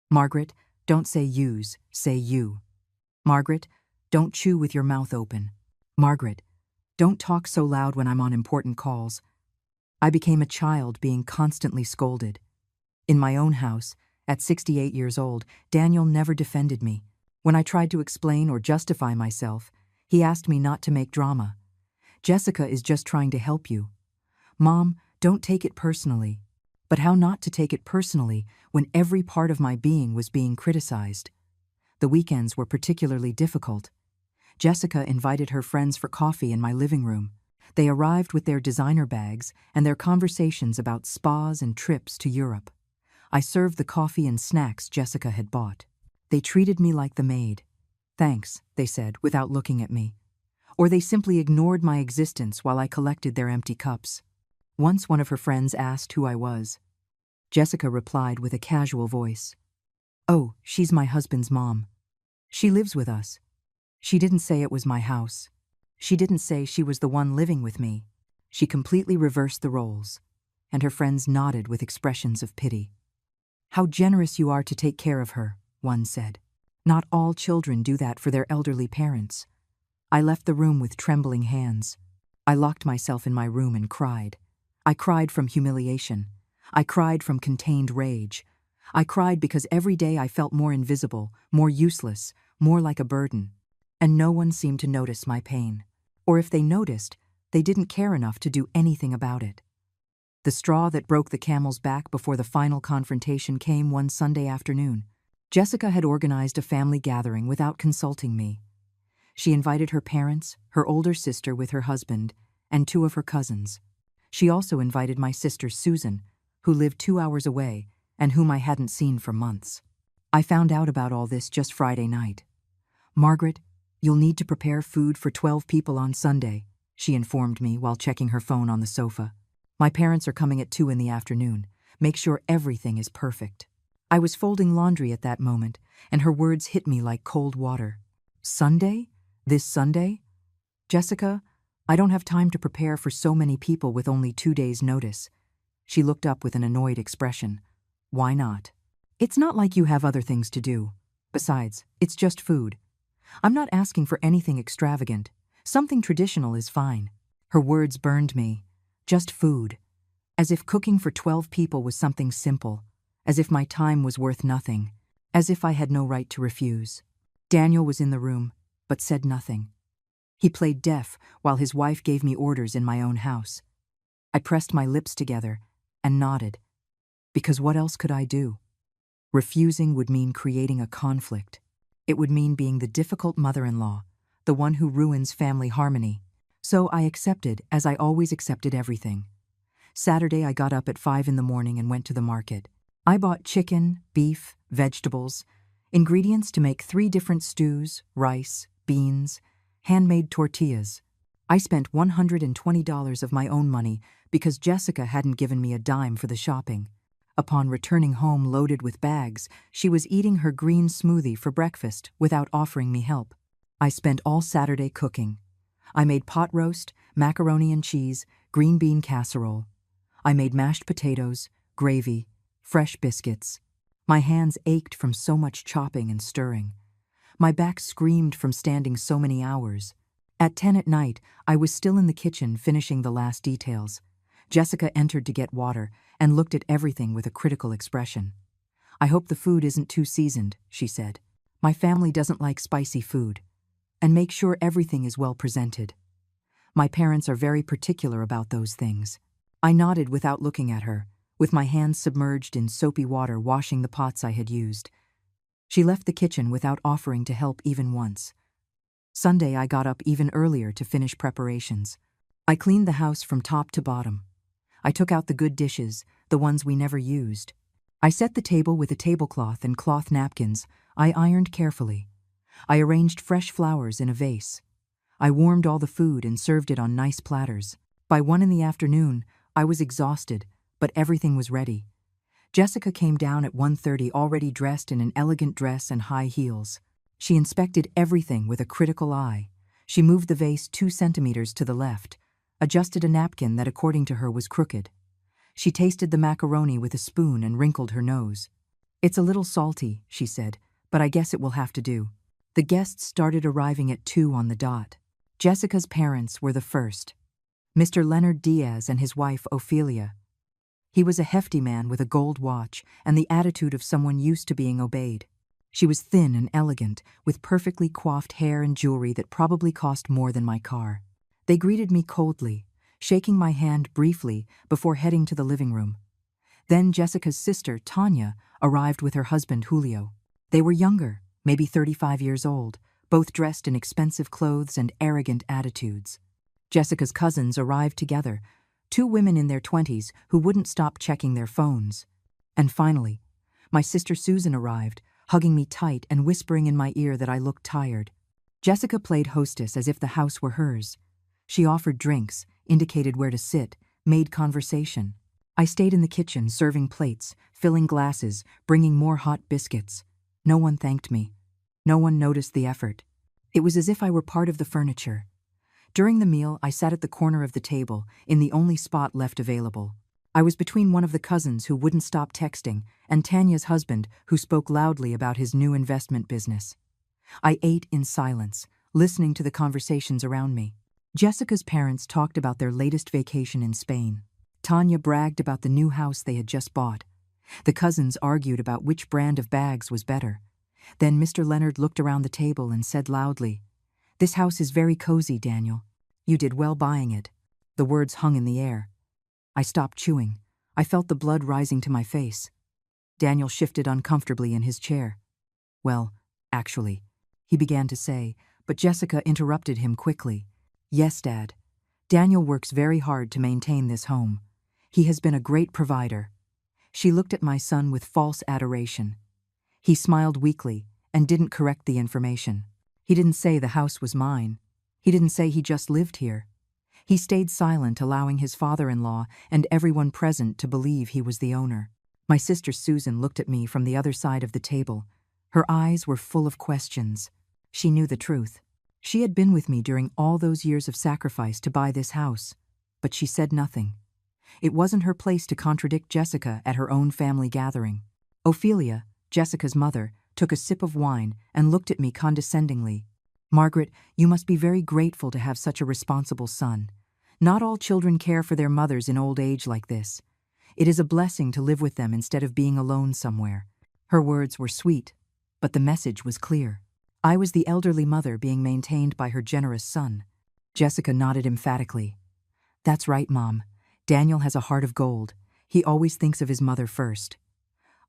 Margaret, don't say yous, say you. Margaret, don't chew with your mouth open. Margaret, don't talk so loud when I'm on important calls. I became a child being constantly scolded. In my own house, at 68 years old, Daniel never defended me. When I tried to explain or justify myself, he asked me not to make drama. Jessica is just trying to help you. Mom, don't take it personally. But how not to take it personally when every part of my being was being criticized? The weekends were particularly difficult. Jessica invited her friends for coffee in my living room. They arrived with their designer bags and their conversations about spas and trips to Europe. I served the coffee and snacks Jessica had bought. They treated me like the maid. "Thanks," they said, without looking at me. Or they simply ignored my existence while I collected their empty cups. Once one of her friends asked who I was. Jessica replied with a casual voice, "Oh, she's my husband's mom. She lives with us." She didn't say it was my house. She didn't say she was the one living with me. She completely reversed the roles, and her friends nodded with expressions of pity. "How generous you are to take care of her," one said. "Not all children do that for their elderly parents." I left the room with trembling hands. I locked myself in my room and cried. I cried from humiliation. I cried from contained rage. I cried because every day I felt more invisible, more useless, more like a burden. And no one seemed to notice my pain. Or if they noticed, they didn't care enough to do anything about it. The straw that broke the camel's back before the final confrontation came one Sunday afternoon. Jessica had organized a family gathering without consulting me. She invited her parents, her older sister with her husband, and 2 of her cousins. She also invited my sister Susan, who lived 2 hours away and whom I hadn't seen for months. I found out about all this just Friday night. "Margaret, you'll need to prepare food for 12 people on Sunday," she informed me while checking her phone on the sofa. "My parents are coming at 2 in the afternoon. Make sure everything is perfect." I was folding laundry at that moment, and her words hit me like cold water. "Sunday? This Sunday? Jessica, I don't have time to prepare for so many people with only 2 days' notice." She looked up with an annoyed expression. "Why not? It's not like you have other things to do. Besides, it's just food. I'm not asking for anything extravagant. Something traditional is fine." Her words burned me. Just food. As if cooking for 12 people was something simple. As if my time was worth nothing. As if I had no right to refuse. Daniel was in the room, but said nothing. He played deaf while his wife gave me orders in my own house. I pressed my lips together and nodded. Because what else could I do? Refusing would mean creating a conflict. It would mean being the difficult mother-in-law, the one who ruins family harmony. So I accepted, as I always accepted everything. Saturday I got up at 5 in the morning and went to the market. I bought chicken, beef, vegetables, ingredients to make 3 different stews, rice, beans, handmade tortillas. I spent $120 of my own money because Jessica hadn't given me a dime for the shopping. Upon returning home loaded with bags, she was eating her green smoothie for breakfast without offering me help. I spent all Saturday cooking. I made pot roast, macaroni and cheese, green bean casserole. I made mashed potatoes, gravy, fresh biscuits. My hands ached from so much chopping and stirring. My back screamed from standing so many hours. At 10 at night, I was still in the kitchen finishing the last details. Jessica entered to get water and looked at everything with a critical expression. "I hope the food isn't too seasoned," she said. "My family doesn't like spicy food. And make sure everything is well presented. My parents are very particular about those things." I nodded without looking at her, with my hands submerged in soapy water washing the pots I had used. She left the kitchen without offering to help even once. Sunday I got up even earlier to finish preparations. I cleaned the house from top to bottom. I took out the good dishes, the ones we never used. I set the table with a tablecloth and cloth napkins. I ironed carefully. I arranged fresh flowers in a vase. I warmed all the food and served it on nice platters. By 1 in the afternoon, I was exhausted, but everything was ready. Jessica came down at 1:30 already dressed in an elegant dress and high heels. She inspected everything with a critical eye. She moved the vase 2 centimeters to the left, adjusted a napkin that according to her was crooked. She tasted the macaroni with a spoon and wrinkled her nose. "It's a little salty," she said, "but I guess it will have to do." The guests started arriving at 2 on the dot. Jessica's parents were the first. Mr. Leonard Diaz and his wife Ophelia. He was a hefty man with a gold watch and the attitude of someone used to being obeyed. She was thin and elegant, with perfectly coiffed hair and jewelry that probably cost more than my car. They greeted me coldly, shaking my hand briefly before heading to the living room. Then Jessica's sister, Tanya, arrived with her husband, Julio. They were younger, maybe 35 years old, both dressed in expensive clothes and arrogant attitudes. Jessica's cousins arrived together, 2 women in their 20s who wouldn't stop checking their phones. And finally, My sister Susan arrived, hugging me tight and whispering in my ear that I looked tired. Jessica played hostess as if the house were hers. She offered drinks, indicated where to sit, made conversation. I stayed in the kitchen, serving plates, filling glasses, bringing more hot biscuits. No one thanked me. No one noticed the effort. It was as if I were part of the furniture. During the meal, I sat at the corner of the table, in the only spot left available. I was between one of the cousins who wouldn't stop texting and Tanya's husband who spoke loudly about his new investment business. I ate in silence, listening to the conversations around me. Jessica's parents talked about their latest vacation in Spain. Tanya bragged about the new house they had just bought. The cousins argued about which brand of bags was better. Then Mr. Leonard looked around the table and said loudly, "This house is very cozy, Daniel. You did well buying it." The words hung in the air. I stopped chewing. I felt the blood rising to my face. Daniel shifted uncomfortably in his chair. "Well, actually," he began to say, but Jessica interrupted him quickly. "Yes, Dad. Daniel works very hard to maintain this home. He has been a great provider." She looked at my son with false adoration. He smiled weakly and didn't correct the information. He didn't say the house was mine. He didn't say he just lived here. He stayed silent, allowing his father-in-law and everyone present to believe he was the owner. My sister Susan looked at me from the other side of the table. Her eyes were full of questions. She knew the truth. She had been with me during all those years of sacrifice to buy this house, but she said nothing. It wasn't her place to contradict Jessica at her own family gathering. Ophelia, Jessica's mother, took a sip of wine and looked at me condescendingly. "Margaret, you must be very grateful to have such a responsible son. Not all children care for their mothers in old age like this. It is a blessing to live with them instead of being alone somewhere." Her words were sweet, but the message was clear. I was the elderly mother being maintained by her generous son. Jessica nodded emphatically. "That's right, Mom. Daniel has a heart of gold. He always thinks of his mother first.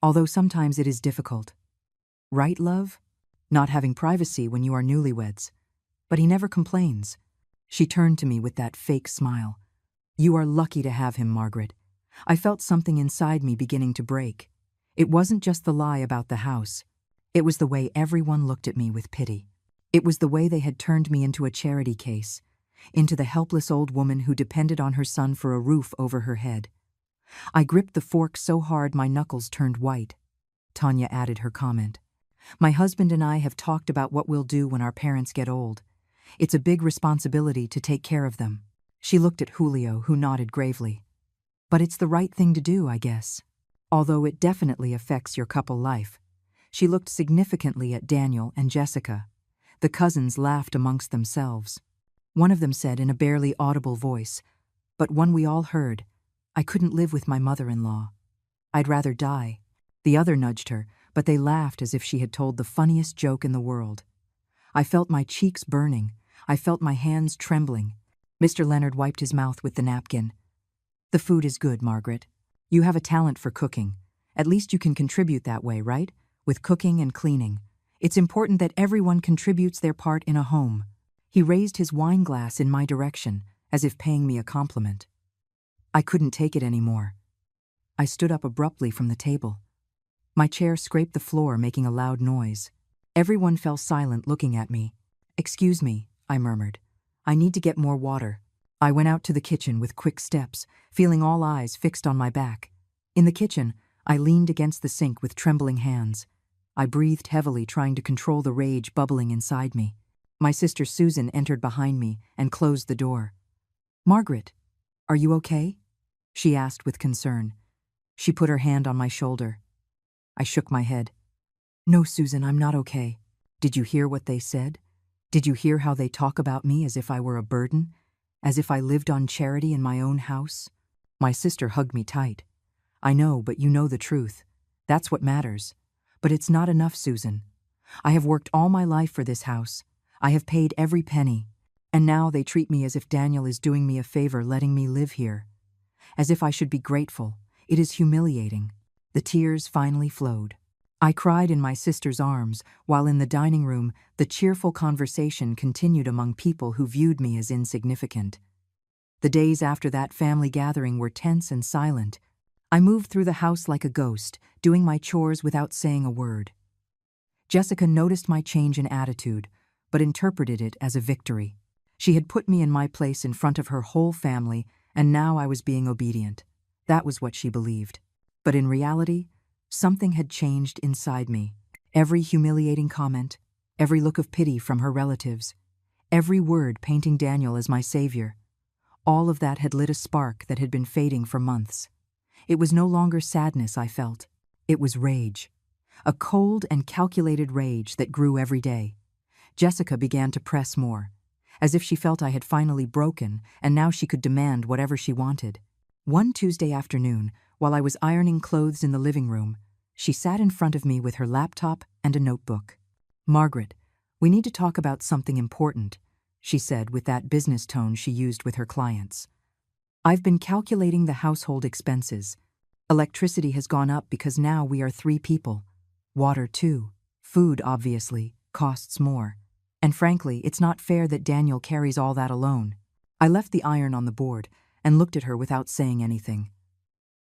Although sometimes it is difficult. Right, love? Not having privacy when you are newlyweds. But he never complains." She turned to me with that fake smile. "You are lucky to have him, Margaret." I felt something inside me beginning to break. It wasn't just the lie about the house. It was the way everyone looked at me with pity. It was the way they had turned me into a charity case, into the helpless old woman who depended on her son for a roof over her head. I gripped the fork so hard my knuckles turned white. Tanya added her comment. "My husband and I have talked about what we'll do when our parents get old. It's a big responsibility to take care of them." She looked at Julio, who nodded gravely. "But it's the right thing to do, I guess. Although it definitely affects your couple life." She looked significantly at Daniel and Jessica. The cousins laughed amongst themselves. One of them said in a barely audible voice, but one we all heard, "I couldn't live with my mother-in-law. I'd rather die." The other nudged her, but they laughed as if she had told the funniest joke in the world. I felt my cheeks burning. I felt my hands trembling. Mr. Leonard wiped his mouth with the napkin. "The food is good, Margaret. You have a talent for cooking. At least you can contribute that way, right? With cooking and cleaning. It's important that everyone contributes their part in a home." He raised his wine glass in my direction, as if paying me a compliment. I couldn't take it anymore. I stood up abruptly from the table. My chair scraped the floor, making a loud noise. Everyone fell silent, looking at me. "Excuse me," I murmured. "I need to get more water." I went out to the kitchen with quick steps, feeling all eyes fixed on my back. In the kitchen, I leaned against the sink with trembling hands. I breathed heavily, trying to control the rage bubbling inside me. My sister Susan entered behind me and closed the door. "Margaret, are you okay?" she asked with concern. She put her hand on my shoulder. I shook my head. "No, Susan, I'm not okay. Did you hear what they said? Did you hear how they talk about me as if I were a burden? As if I lived on charity in my own house?" My sister hugged me tight. "I know, but you know the truth. That's what matters. But it's not enough, Susan. I have worked all my life for this house. I have paid every penny. And now they treat me as if Daniel is doing me a favor letting me live here. As if I should be grateful. It is humiliating." The tears finally flowed. I cried in my sister's arms, while in the dining room, the cheerful conversation continued among people who viewed me as insignificant. The days after that family gathering were tense and silent. I moved through the house like a ghost, doing my chores without saying a word. Jessica noticed my change in attitude, but interpreted it as a victory. She had put me in my place in front of her whole family, and now I was being obedient. That was what she believed. But in reality, something had changed inside me. Every humiliating comment, every look of pity from her relatives, every word painting Daniel as my savior, all of that had lit a spark that had been fading for months. It was no longer sadness I felt. It was rage. A cold and calculated rage that grew every day. Jessica began to press more, as if she felt I had finally broken and now she could demand whatever she wanted. One Tuesday afternoon, while I was ironing clothes in the living room, she sat in front of me with her laptop and a notebook. "Margaret, we need to talk about something important," she said with that business tone she used with her clients. "I've been calculating the household expenses. Electricity has gone up because now we are 3 people. Water too. Food, obviously, costs more. And frankly, it's not fair that Daniel carries all that alone." I left the iron on the board and looked at her without saying anything.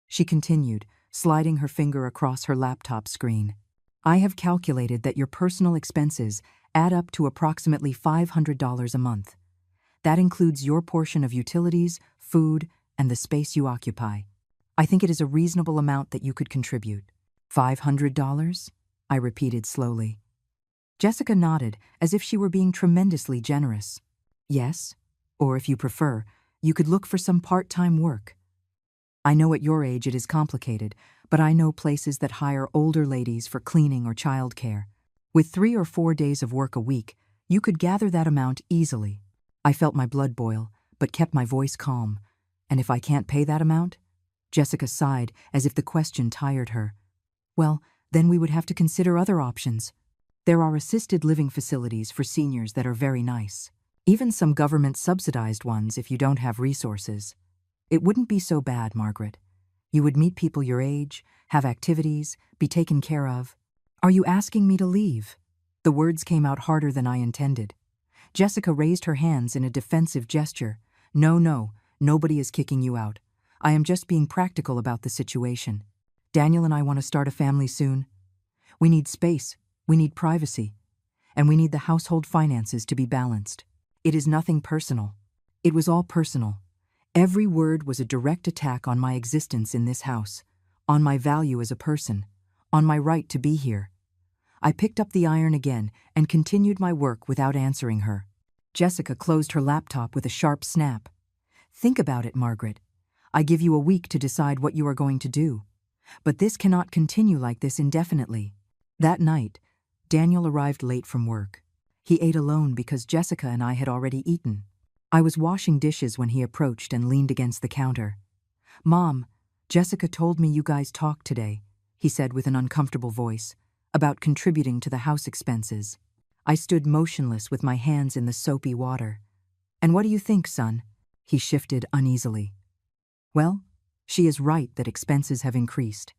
She continued, sliding her finger across her laptop screen. "I have calculated that your personal expenses add up to approximately $500 a month. That includes your portion of utilities, food, and the space you occupy. I think it is a reasonable amount that you could contribute." "$500? I repeated slowly. Jessica nodded, as if she were being tremendously generous. "Yes, or if you prefer, you could look for some part-time work. I know at your age it is complicated, but I know places that hire older ladies for cleaning or childcare. With 3 or 4 days of work a week, you could gather that amount easily." I felt my blood boil, but kept my voice calm. "And if I can't pay that amount?" Jessica sighed, as if the question tired her. "Well, then we would have to consider other options. There are assisted living facilities for seniors that are very nice. Even some government-subsidized ones if you don't have resources. It wouldn't be so bad, Margaret. You would meet people your age, have activities, be taken care of." "Are you asking me to leave?" The words came out harder than I intended. Jessica raised her hands in a defensive gesture. No, nobody is kicking you out. I am just being practical about the situation. Daniel and I want to start a family soon. We need space, we need privacy, and we need the household finances to be balanced. It is nothing personal. It was all personal. Every word was a direct attack on my existence in this house, on my value as a person, on my right to be here. I picked up the iron again and continued my work without answering her. Jessica closed her laptop with a sharp snap. "Think about it, Margaret. I give you a week to decide what you are going to do. But this cannot continue like this indefinitely." That night, Daniel arrived late from work. He ate alone because Jessica and I had already eaten. I was washing dishes when he approached and leaned against the counter. "Mom, Jessica told me you guys talked today," he said with an uncomfortable voice, "about contributing to the house expenses." I stood motionless with my hands in the soapy water. "And what do you think, son?" He shifted uneasily. "Well, she is right that expenses have increased,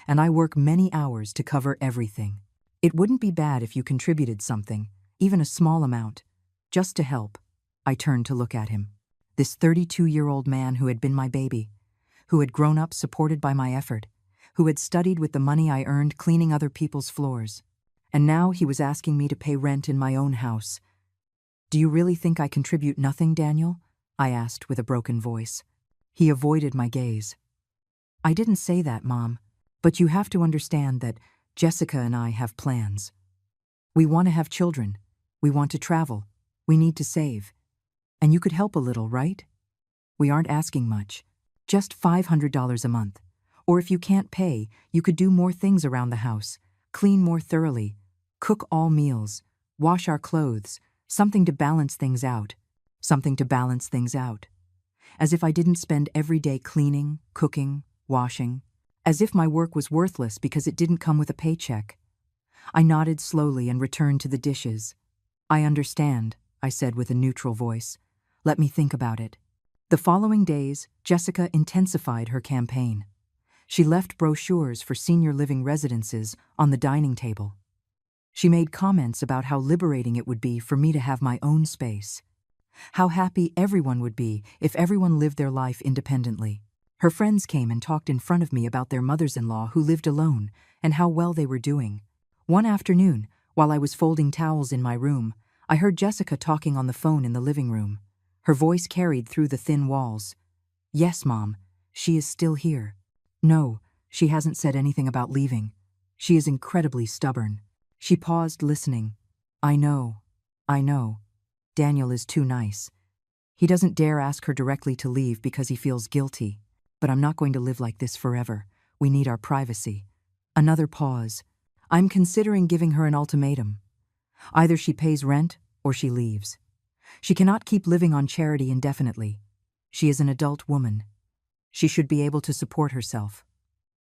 and I work many hours to cover everything. It wouldn't be bad if you contributed something, even a small amount, just to help." I turned to look at him. This 32-year-old man who had been my baby, who had grown up supported by my effort, who had studied with the money I earned cleaning other people's floors. And now he was asking me to pay rent in my own house. "Do you really think I contribute nothing, Daniel?" I asked with a broken voice. He avoided my gaze. "I didn't say that, Mom, but you have to understand that Jessica and I have plans. We want to have children. We want to travel. We need to save. And you could help a little, right? We aren't asking much. Just $500 a month. Or if you can't pay, you could do more things around the house. Clean more thoroughly. Cook all meals. Wash our clothes. Something to balance things out. Something to balance things out." As if I didn't spend every day cleaning, cooking, washing. As if my work was worthless because it didn't come with a paycheck. I nodded slowly and returned to the dishes. "I understand," I said with a neutral voice. "Let me think about it." The following days, Jessica intensified her campaign. She left brochures for senior living residences on the dining table. She made comments about how liberating it would be for me to have my own space. How happy everyone would be if everyone lived their life independently. Her friends came and talked in front of me about their mothers-in-law who lived alone and how well they were doing. One afternoon, while I was folding towels in my room, I heard Jessica talking on the phone in the living room. Her voice carried through the thin walls. "Yes, Mom, she is still here. No, she hasn't said anything about leaving. She is incredibly stubborn." She paused, listening. I know. Daniel is too nice. He doesn't dare ask her directly to leave because he feels guilty. But I'm not going to live like this forever. We need our privacy." Another pause. "I'm considering giving her an ultimatum. Either she pays rent or she leaves. She cannot keep living on charity indefinitely. She is an adult woman. She should be able to support herself."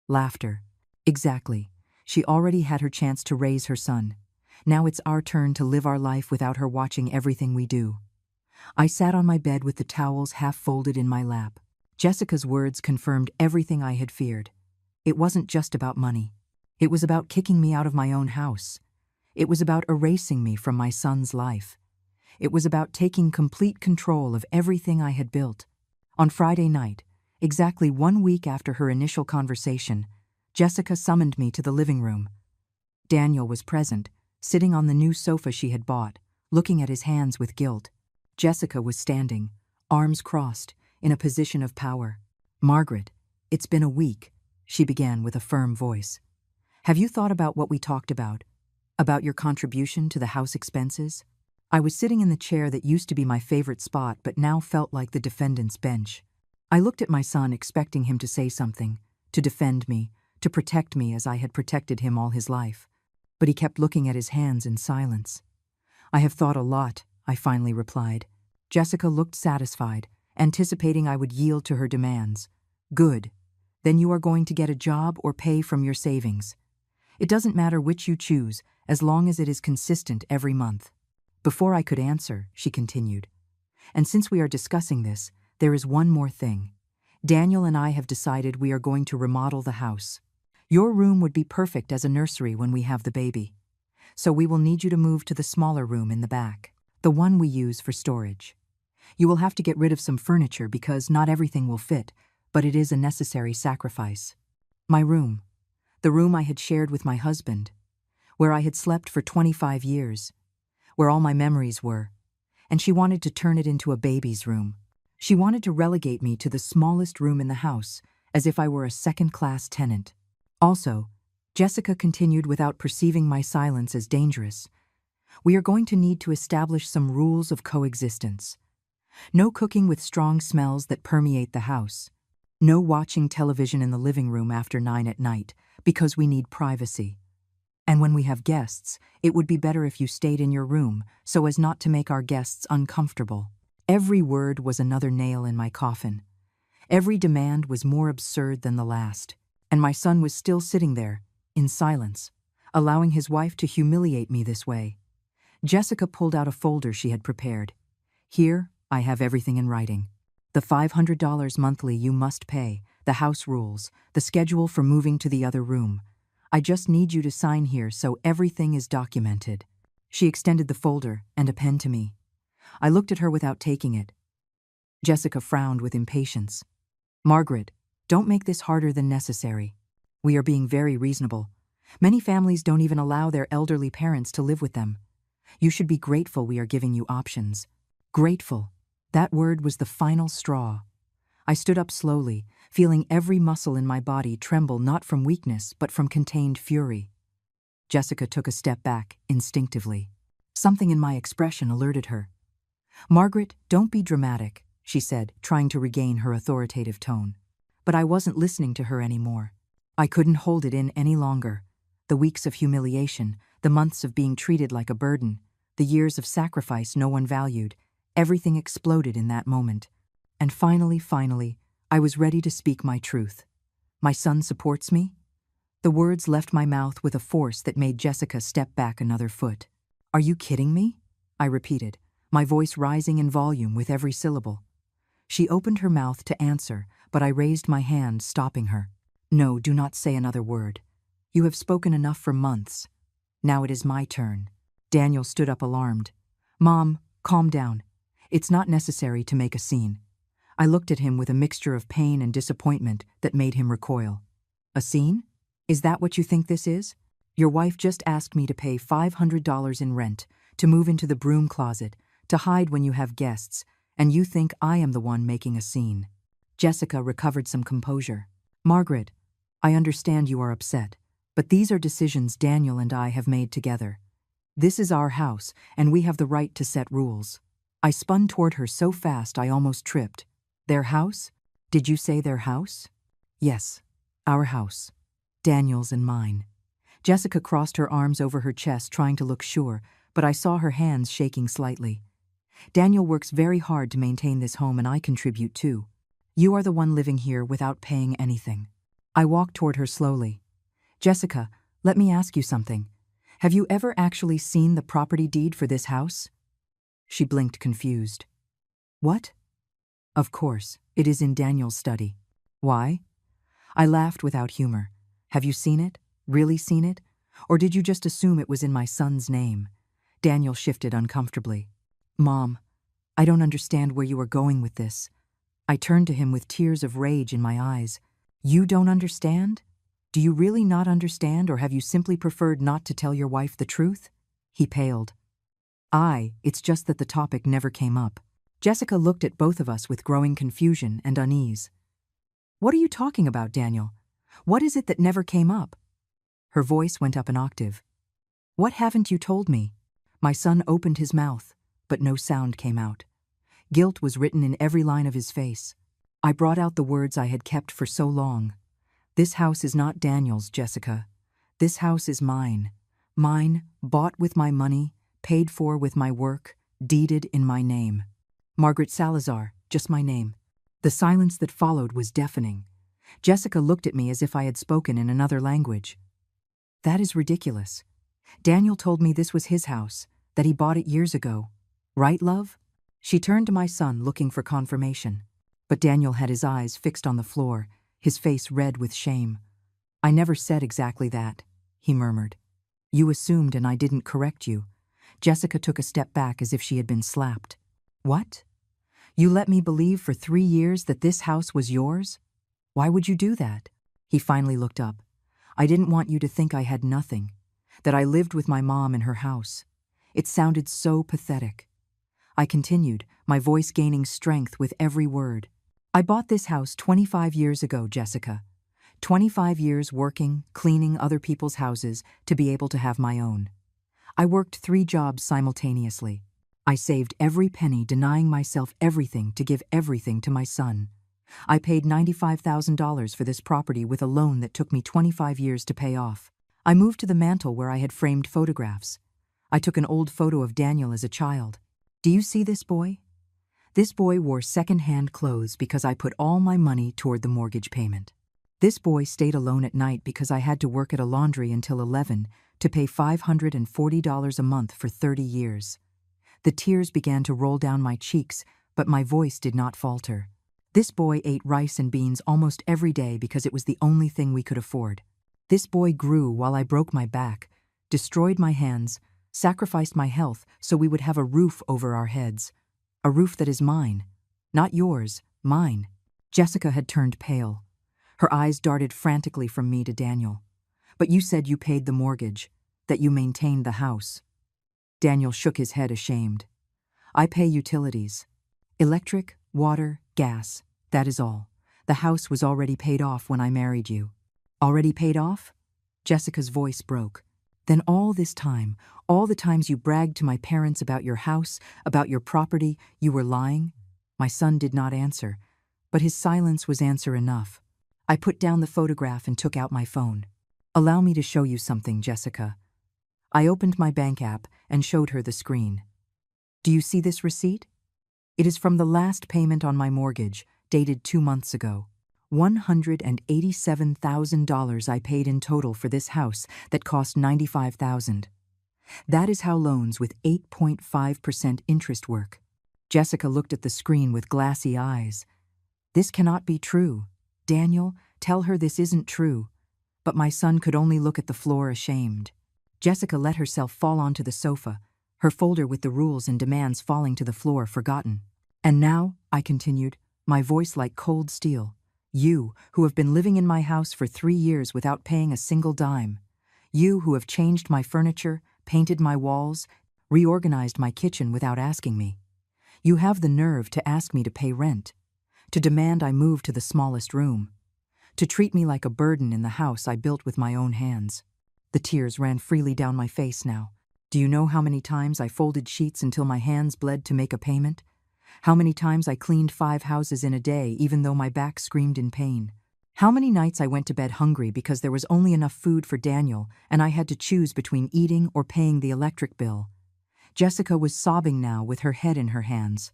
Laughter. "Exactly. She already had her chance to raise her son. Now it's our turn to live our life without her watching everything we do." I sat on my bed with the towels half folded in my lap. Jessica's words confirmed everything I had feared. It wasn't just about money. It was about kicking me out of my own house. It was about erasing me from my son's life. It was about taking complete control of everything I had built. On Friday night, exactly 1 week after her initial conversation, Jessica summoned me to the living room. Daniel was present, sitting on the new sofa she had bought, looking at his hands with guilt. Jessica was standing, arms crossed, in a position of power. "Margaret, it's been a week," she began with a firm voice. "Have you thought about what we talked about? About your contribution to the house expenses?" I was sitting in the chair that used to be my favorite spot but now felt like the defendant's bench. I looked at my son, expecting him to say something, to defend me, to protect me as I had protected him all his life. But he kept looking at his hands in silence. "I have thought a lot," I finally replied. Jessica looked satisfied, anticipating I would yield to her demands. "Good. Then you are going to get a job or pay from your savings. It doesn't matter which you choose, as long as it is consistent every month." Before I could answer, she continued, "And since we are discussing this, there is one more thing. Daniel and I have decided we are going to remodel the house. Your room would be perfect as a nursery when we have the baby. So we will need you to move to the smaller room in the back, the one we use for storage. You will have to get rid of some furniture because not everything will fit, but it is a necessary sacrifice. My room, the room I had shared with my husband, where I had slept for 25 years, where all my memories were, and she wanted to turn it into a baby's room. She wanted to relegate me to the smallest room in the house, as if I were a second-class tenant. Also, Jessica continued without perceiving my silence as dangerous, we are going to need to establish some rules of coexistence. No cooking with strong smells that permeate the house. No watching television in the living room after 9 at night, because we need privacy. And when we have guests, it would be better if you stayed in your room so as not to make our guests uncomfortable. Every word was another nail in my coffin. Every demand was more absurd than the last. And my son was still sitting there, in silence, allowing his wife to humiliate me this way. Jessica pulled out a folder she had prepared. Here, I have everything in writing. The $500 monthly you must pay, the house rules, the schedule for moving to the other room. I just need you to sign here so everything is documented. She extended the folder and a pen to me. I looked at her without taking it. Jessica frowned with impatience. Margaret, don't make this harder than necessary. We are being very reasonable. Many families don't even allow their elderly parents to live with them. You should be grateful we are giving you options. Grateful. That word was the final straw. I stood up slowly, feeling every muscle in my body tremble not from weakness but from contained fury. Jessica took a step back, instinctively. Something in my expression alerted her. Margaret, don't be dramatic, she said, trying to regain her authoritative tone. But I wasn't listening to her anymore. I couldn't hold it in any longer. The weeks of humiliation, the months of being treated like a burden, the years of sacrifice no one valued, everything exploded in that moment. And finally, I was ready to speak my truth. My son supports me? The words left my mouth with a force that made Jessica step back another foot. Are you kidding me? I repeated, my voice rising in volume with every syllable. She opened her mouth to answer, but I raised my hand, stopping her. No, do not say another word. You have spoken enough for months. Now it is my turn. Daniel stood up alarmed. Mom, calm down. It's not necessary to make a scene. I looked at him with a mixture of pain and disappointment that made him recoil. A scene? Is that what you think this is? Your wife just asked me to pay $500 in rent, to move into the broom closet, to hide when you have guests, and you think I am the one making a scene. Jessica recovered some composure. Margaret, I understand you are upset, but these are decisions Daniel and I have made together. This is our house, and we have the right to set rules. I spun toward her so fast I almost tripped. Their house? Did you say their house? Yes, our house. Daniel's and mine. Jessica crossed her arms over her chest, trying to look sure, but I saw her hands shaking slightly. Daniel works very hard to maintain this home, and I contribute too. You are the one living here without paying anything. I walked toward her slowly. Jessica, let me ask you something. Have you ever actually seen the property deed for this house? She blinked, confused. What? Of course, it is in Daniel's study. Why? I laughed without humor. Have you seen it? Really seen it? Or did you just assume it was in my son's name? Daniel shifted uncomfortably. Mom, I don't understand where you are going with this. I turned to him with tears of rage in my eyes. You don't understand? Do you really not understand, or have you simply preferred not to tell your wife the truth? He paled. It's just that the topic never came up. Jessica looked at both of us with growing confusion and unease. What are you talking about, Daniel? What is it that never came up? Her voice went up an octave. What haven't you told me? My son opened his mouth, but no sound came out. Guilt was written in every line of his face. I brought out the words I had kept for so long. This house is not Daniel's, Jessica. This house is mine. Mine, bought with my money, paid for with my work, deeded in my name. Margaret Salazar, just my name. The silence that followed was deafening. Jessica looked at me as if I had spoken in another language. That is ridiculous. Daniel told me this was his house, that he bought it years ago. Right, love? She turned to my son, looking for confirmation. But Daniel had his eyes fixed on the floor, his face red with shame. I never said exactly that, he murmured. You assumed, and I didn't correct you. Jessica took a step back as if she had been slapped. What? You let me believe for 3 years that this house was yours? Why would you do that? He finally looked up. I didn't want you to think I had nothing, that I lived with my mom in her house. It sounded so pathetic. I continued, my voice gaining strength with every word. I bought this house 25 years ago, Jessica. 25 years working, cleaning other people's houses to be able to have my own. I worked 3 jobs simultaneously. I saved every penny, denying myself everything to give everything to my son. I paid $95,000 for this property with a loan that took me 25 years to pay off. I moved to the mantel where I had framed photographs. I took an old photo of Daniel as a child. Do you see this boy? This boy wore second-hand clothes because I put all my money toward the mortgage payment. This boy stayed alone at night because I had to work at a laundry until 11 to pay $540 a month for 30 years. The tears began to roll down my cheeks, but my voice did not falter. This boy ate rice and beans almost every day because it was the only thing we could afford. This boy grew while I broke my back, destroyed my hands, sacrificed my health so we would have a roof over our heads. A roof that is mine. Not yours, mine. Jessica had turned pale. Her eyes darted frantically from me to Daniel. But you said you paid the mortgage, that you maintained the house. Daniel shook his head ashamed. I pay utilities. Electric, water, gas, that is all. The house was already paid off when I married you. Already paid off? Jessica's voice broke. Then all this time, all the times you bragged to my parents about your house, about your property, you were lying? My son did not answer, but his silence was answer enough. I put down the photograph and took out my phone. Allow me to show you something, Jessica. I opened my bank app and showed her the screen. Do you see this receipt? It is from the last payment on my mortgage, dated 2 months ago. $187,000 I paid in total for this house that cost $95,000. That is how loans with 8.5% interest work. Jessica looked at the screen with glassy eyes. This cannot be true. Daniel, tell her this isn't true. But my son could only look at the floor ashamed. Jessica let herself fall onto the sofa, her folder with the rules and demands falling to the floor forgotten. And now, I continued, my voice like cold steel. You, who have been living in my house for 3 years without paying a single dime. You who have changed my furniture, painted my walls, reorganized my kitchen without asking me. You have the nerve to ask me to pay rent, to demand I move to the smallest room, to treat me like a burden in the house I built with my own hands. The tears ran freely down my face now. Do you know how many times I folded sheets until my hands bled to make a payment? How many times I cleaned 5 houses in a day even though my back screamed in pain? How many nights I went to bed hungry because there was only enough food for Daniel and I had to choose between eating or paying the electric bill? Jessica was sobbing now with her head in her hands.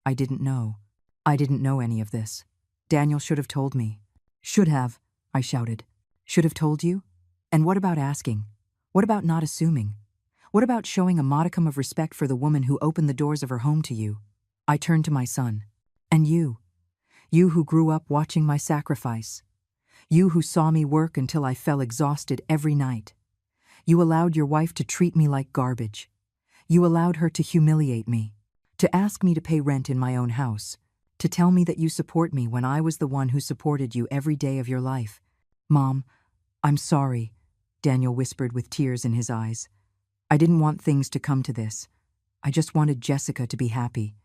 I didn't know. I didn't know any of this. Daniel should have told me. Should have, I shouted. Should have told you? And what about asking? What about not assuming? What about showing a modicum of respect for the woman who opened the doors of her home to you? I turned to my son. And you who grew up watching my sacrifice. You who saw me work until I fell exhausted every night. You allowed your wife to treat me like garbage. You allowed her to humiliate me, to ask me to pay rent in my own house, to tell me that you support me when I was the one who supported you every day of your life. Mom, I'm sorry, Daniel whispered with tears in his eyes. I didn't want things to come to this. I just wanted Jessica to be happy.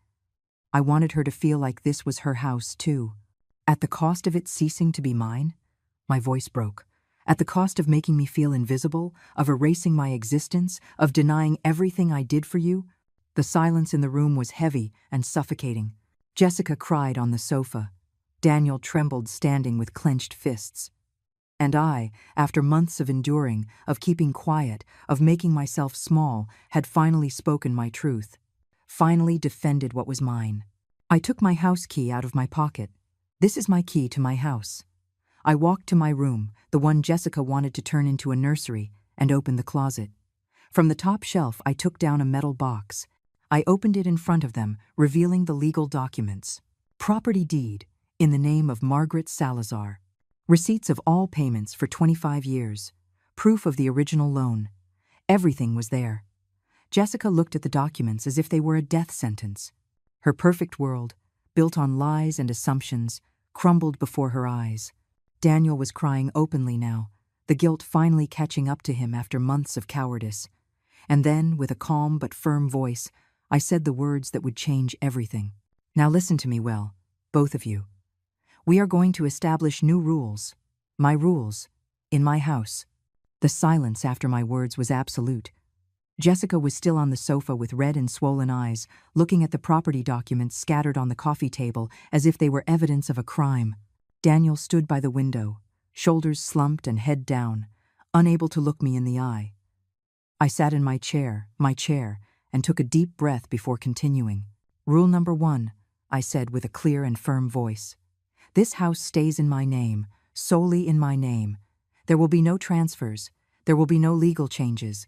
I wanted her to feel like this was her house, too. At the cost of it ceasing to be mine? My voice broke. At the cost of making me feel invisible, of erasing my existence, of denying everything I did for you? The silence in the room was heavy and suffocating. Jessica cried on the sofa. Daniel trembled standing with clenched fists. And I, after months of enduring, of keeping quiet, of making myself small, had finally spoken my truth. Finally defended what was mine. I took my house key out of my pocket. This is my key to my house. I walked to my room, the one Jessica wanted to turn into a nursery, and opened the closet. From the top shelf, I took down a metal box. I opened it in front of them, revealing the legal documents. Property deed, in the name of Margaret Salazar. Receipts of all payments for 25 years. Proof of the original loan. Everything was there. Jessica looked at the documents as if they were a death sentence. Her perfect world, built on lies and assumptions, crumbled before her eyes. Daniel was crying openly now, the guilt finally catching up to him after months of cowardice. And then, with a calm but firm voice, I said the words that would change everything. Now listen to me well, both of you. We are going to establish new rules. My rules. In my house. The silence after my words was absolute. Jessica was still on the sofa with red and swollen eyes, looking at the property documents scattered on the coffee table as if they were evidence of a crime. Daniel stood by the window, shoulders slumped and head down, unable to look me in the eye. I sat in my chair, and took a deep breath before continuing. Rule number 1, I said with a clear and firm voice. This house stays in my name, solely in my name. There will be no transfers. There will be no legal changes.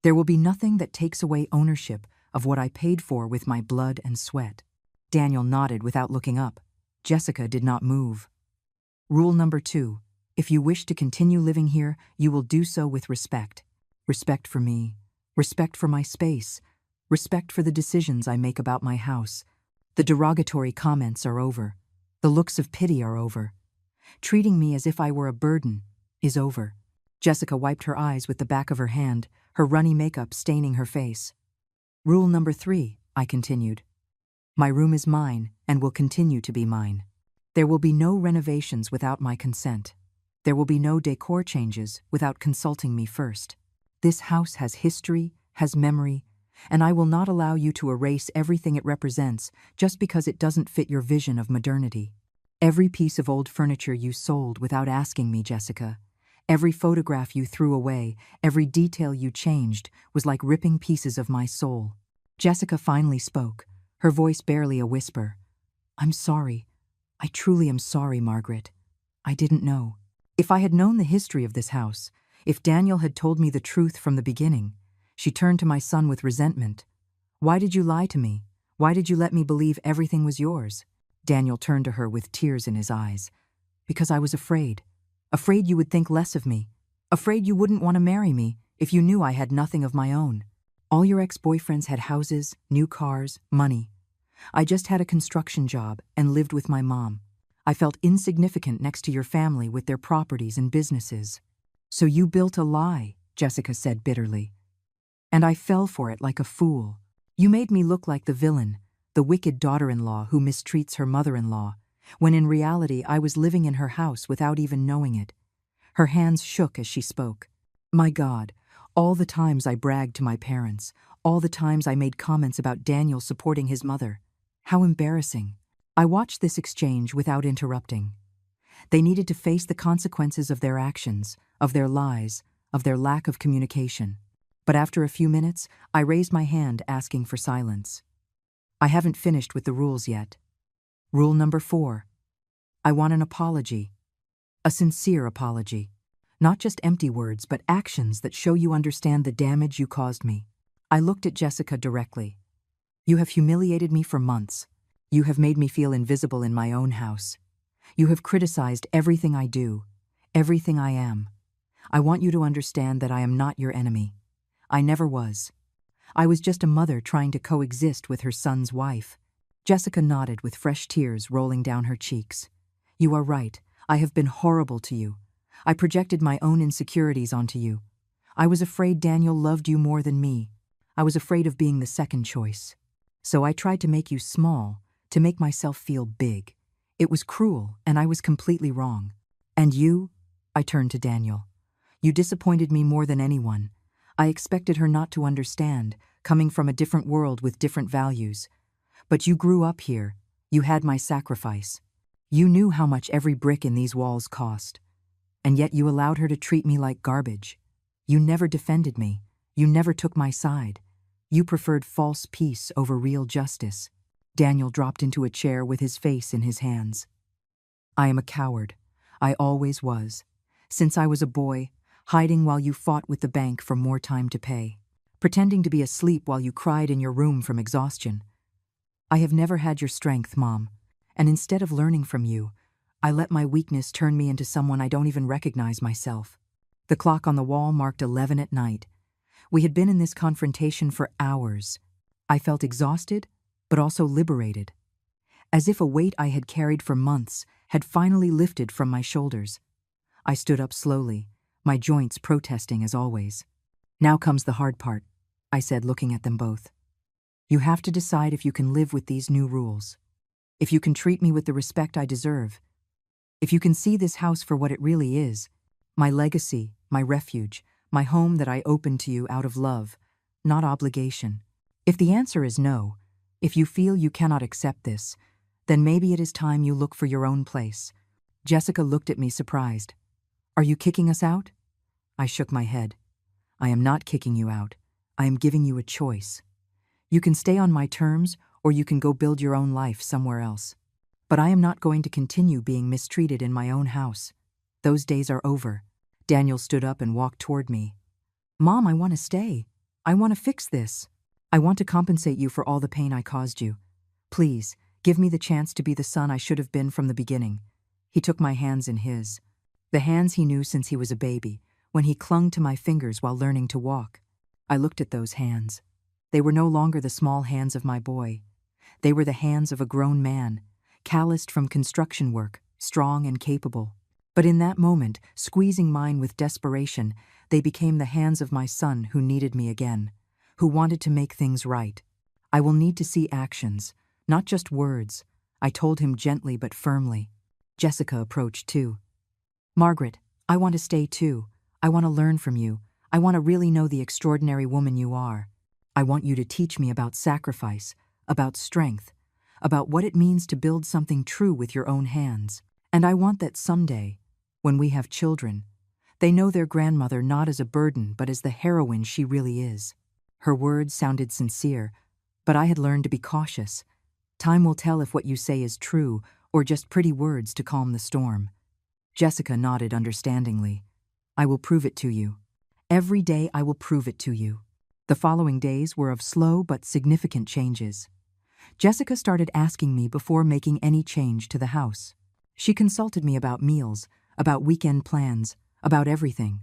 There will be nothing that takes away ownership of what I paid for with my blood and sweat. Daniel nodded without looking up. Jessica did not move. Rule number 2, if you wish to continue living here, you will do so with respect. Respect for me, respect for my space, respect for the decisions I make about my house. The derogatory comments are over. The looks of pity are over. Treating me as if I were a burden is over. Jessica wiped her eyes with the back of her hand, her runny makeup staining her face. Rule number 3, I continued. My room is mine and will continue to be mine. There will be no renovations without my consent. There will be no decor changes without consulting me first. This house has history, has memory, and I will not allow you to erase everything it represents just because it doesn't fit your vision of modernity. Every piece of old furniture you sold without asking me, Jessica, every photograph you threw away, every detail you changed was like ripping pieces of my soul. Jessica finally spoke, her voice barely a whisper. I'm sorry. I truly am sorry, Margaret. I didn't know. If I had known the history of this house, if Daniel had told me the truth from the beginning. She turned to my son with resentment. Why did you lie to me? Why did you let me believe everything was yours? Daniel turned to her with tears in his eyes. Because I was afraid. Afraid you would think less of me. Afraid you wouldn't want to marry me if you knew I had nothing of my own. All your ex-boyfriends had houses, new cars, money. I just had a construction job and lived with my mom. I felt insignificant next to your family with their properties and businesses. So you built a lie, Jessica said bitterly. And I fell for it like a fool. You made me look like the villain, the wicked daughter-in-law who mistreats her mother-in-law, when in reality I was living in her house without even knowing it. Her hands shook as she spoke. My God, all the times I bragged to my parents, all the times I made comments about Daniel supporting his mother. How embarrassing. I watched this exchange without interrupting. They needed to face the consequences of their actions, of their lies, of their lack of communication. But after a few minutes, I raised my hand asking for silence. I haven't finished with the rules yet. Rule number 4. I want an apology. A sincere apology. Not just empty words, but actions that show you understand the damage you caused me. I looked at Jessica directly. You have humiliated me for months. You have made me feel invisible in my own house. You have criticized everything I do, everything I am. I want you to understand that I am not your enemy. I never was. I was just a mother trying to coexist with her son's wife. Jessica nodded with fresh tears rolling down her cheeks. You are right. I have been horrible to you. I projected my own insecurities onto you. I was afraid Daniel loved you more than me. I was afraid of being the second choice. So I tried to make you small, to make myself feel big. It was cruel, and I was completely wrong. And you? I turned to Daniel. You disappointed me more than anyone. I expected her not to understand, coming from a different world with different values. But you grew up here. You had my sacrifice. You knew how much every brick in these walls cost. And yet you allowed her to treat me like garbage. You never defended me. You never took my side. You preferred false peace over real justice. Daniel dropped into a chair with his face in his hands. I am a coward. I always was. Since I was a boy, hiding while you fought with the bank for more time to pay. Pretending to be asleep while you cried in your room from exhaustion. I have never had your strength, Mom. And instead of learning from you, I let my weakness turn me into someone I don't even recognize myself. The clock on the wall marked 11 at night. We had been in this confrontation for hours. I felt exhausted, but also liberated. As if a weight I had carried for months had finally lifted from my shoulders. I stood up slowly, my joints protesting as always. Now comes the hard part, I said, looking at them both. You have to decide if you can live with these new rules. If you can treat me with the respect I deserve. If you can see this house for what it really is, my legacy, my refuge, my home that I opened to you out of love, not obligation. If the answer is no, if you feel you cannot accept this, then maybe it is time you look for your own place. Jessica looked at me surprised. Are you kicking us out? I shook my head. I am not kicking you out. I am giving you a choice. You can stay on my terms, or you can go build your own life somewhere else. But I am not going to continue being mistreated in my own house. Those days are over. Daniel stood up and walked toward me. Mom, I want to stay. I want to fix this. I want to compensate you for all the pain I caused you. Please, give me the chance to be the son I should have been from the beginning. He took my hands in his. The hands he knew since he was a baby, when he clung to my fingers while learning to walk. I looked at those hands. They were no longer the small hands of my boy. They were the hands of a grown man, calloused from construction work, strong and capable. But in that moment, squeezing mine with desperation, they became the hands of my son who needed me again, who wanted to make things right. I will need to see actions, not just words, I told him gently but firmly. Jessica approached too. Margaret, I want to stay too. I want to learn from you. I want to really know the extraordinary woman you are. I want you to teach me about sacrifice, about strength, about what it means to build something true with your own hands. And I want that someday, when we have children, they know their grandmother not as a burden but as the heroine she really is. Her words sounded sincere, but I had learned to be cautious. Time will tell if what you say is true or just pretty words to calm the storm. Jessica nodded understandingly. I will prove it to you. Every day I will prove it to you. The following days were of slow but significant changes. Jessica started asking me before making any change to the house. She consulted me about meals, about weekend plans, about everything.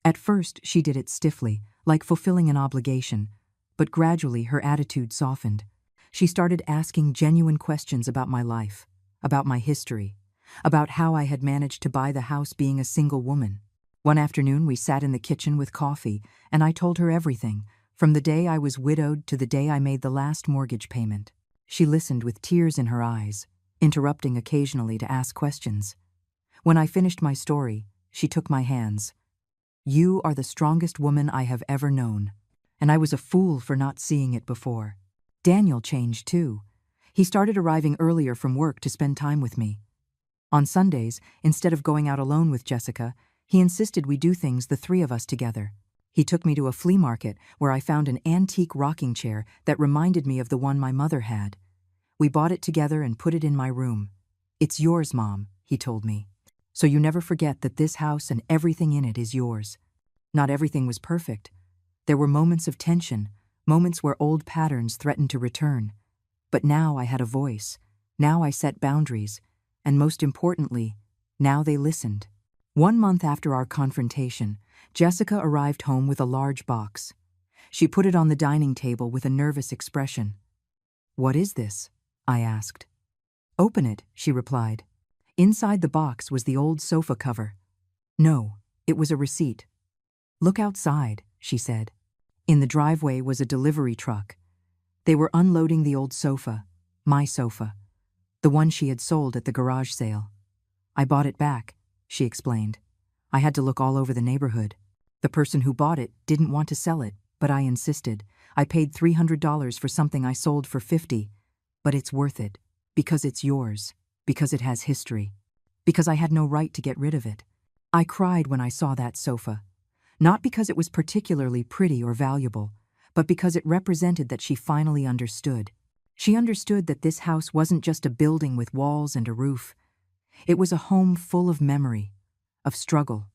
At first, she did it stiffly, like fulfilling an obligation, but gradually her attitude softened. She started asking genuine questions about my life, about my history, about how I had managed to buy the house being a single woman. One afternoon, we sat in the kitchen with coffee, and I told her everything, from the day I was widowed to the day I made the last mortgage payment. She listened with tears in her eyes, interrupting occasionally to ask questions. When I finished my story, she took my hands. "You are the strongest woman I have ever known." And I was a fool for not seeing it before. Daniel changed too. He started arriving earlier from work to spend time with me. On Sundays, instead of going out alone with Jessica, he insisted we do things the three of us together. He took me to a flea market where I found an antique rocking chair that reminded me of the one my mother had. We bought it together and put it in my room. "It's yours, Mom," he told me. "So you never forget that this house and everything in it is yours." Not everything was perfect. There were moments of tension, moments where old patterns threatened to return. But now I had a voice. Now I set boundaries. And most importantly, now they listened. 1 month after our confrontation, Jessica arrived home with a large box. She put it on the dining table with a nervous expression. "What is this?" I asked. "Open it," she replied. Inside the box was the old sofa cover. No, it was a receipt. "Look outside," she said. In the driveway was a delivery truck. They were unloading the old sofa, my sofa, the one she had sold at the garage sale. "I bought it back," she explained. "I had to look all over the neighborhood. The person who bought it didn't want to sell it, but I insisted. I paid $300 for something I sold for $50. But it's worth it, because it's yours, because it has history, because I had no right to get rid of it." I cried when I saw that sofa. Not because it was particularly pretty or valuable, but because it represented that she finally understood. She understood that this house wasn't just a building with walls and a roof. It was a home full of memory, of struggle,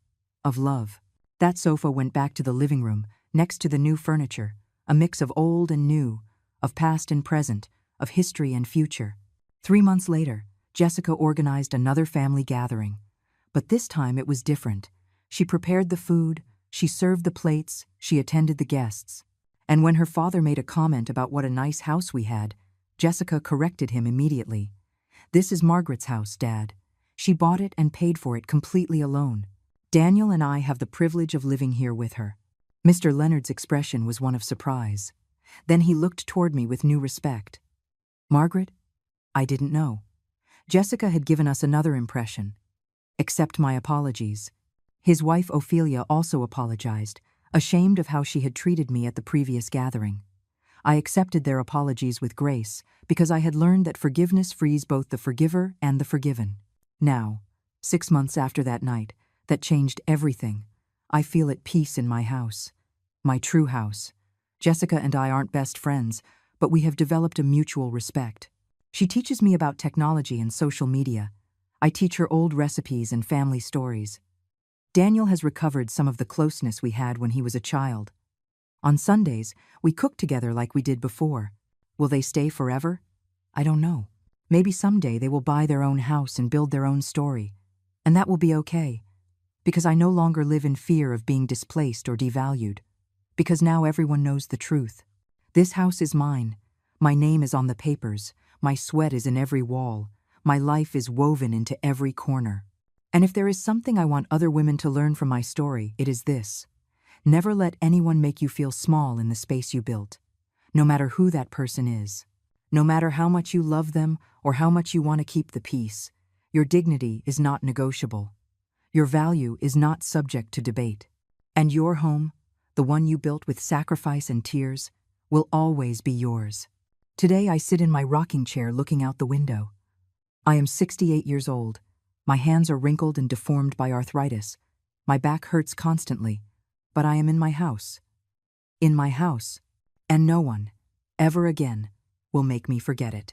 of love. That sofa went back to the living room, next to the new furniture, a mix of old and new, of past and present, of history and future. 3 months later, Jessica organized another family gathering. But this time it was different. She prepared the food, she served the plates, she attended the guests. And when her father made a comment about what a nice house we had, Jessica corrected him immediately. "This is Margaret's house, Dad. She bought it and paid for it completely alone. Daniel and I have the privilege of living here with her." Mr. Leonard's expression was one of surprise. Then he looked toward me with new respect. "Margaret? I didn't know." Jessica had given us another impression. "Accept my apologies." His wife Ophelia also apologized, ashamed of how she had treated me at the previous gathering. I accepted their apologies with grace because I had learned that forgiveness frees both the forgiver and the forgiven. Now, 6 months after that night, that changed everything. I feel at peace in my house. My true house. Jessica and I aren't best friends, but we have developed a mutual respect. She teaches me about technology and social media. I teach her old recipes and family stories. Daniel has recovered some of the closeness we had when he was a child. On Sundays, we cook together like we did before. Will they stay forever? I don't know. Maybe someday they will buy their own house and build their own story. And that will be okay. Because I no longer live in fear of being displaced or devalued. Because now everyone knows the truth. This house is mine. My name is on the papers. My sweat is in every wall. My life is woven into every corner. And if there is something I want other women to learn from my story, it is this. Never let anyone make you feel small in the space you built. No matter who that person is. No matter how much you love them or how much you want to keep the peace. Your dignity is not negotiable. Your value is not subject to debate. And your home, the one you built with sacrifice and tears, will always be yours. Today I sit in my rocking chair looking out the window. I am 68 years old. My hands are wrinkled and deformed by arthritis. My back hurts constantly, but I am in my house. In my house, and no one, ever again, will make me forget it.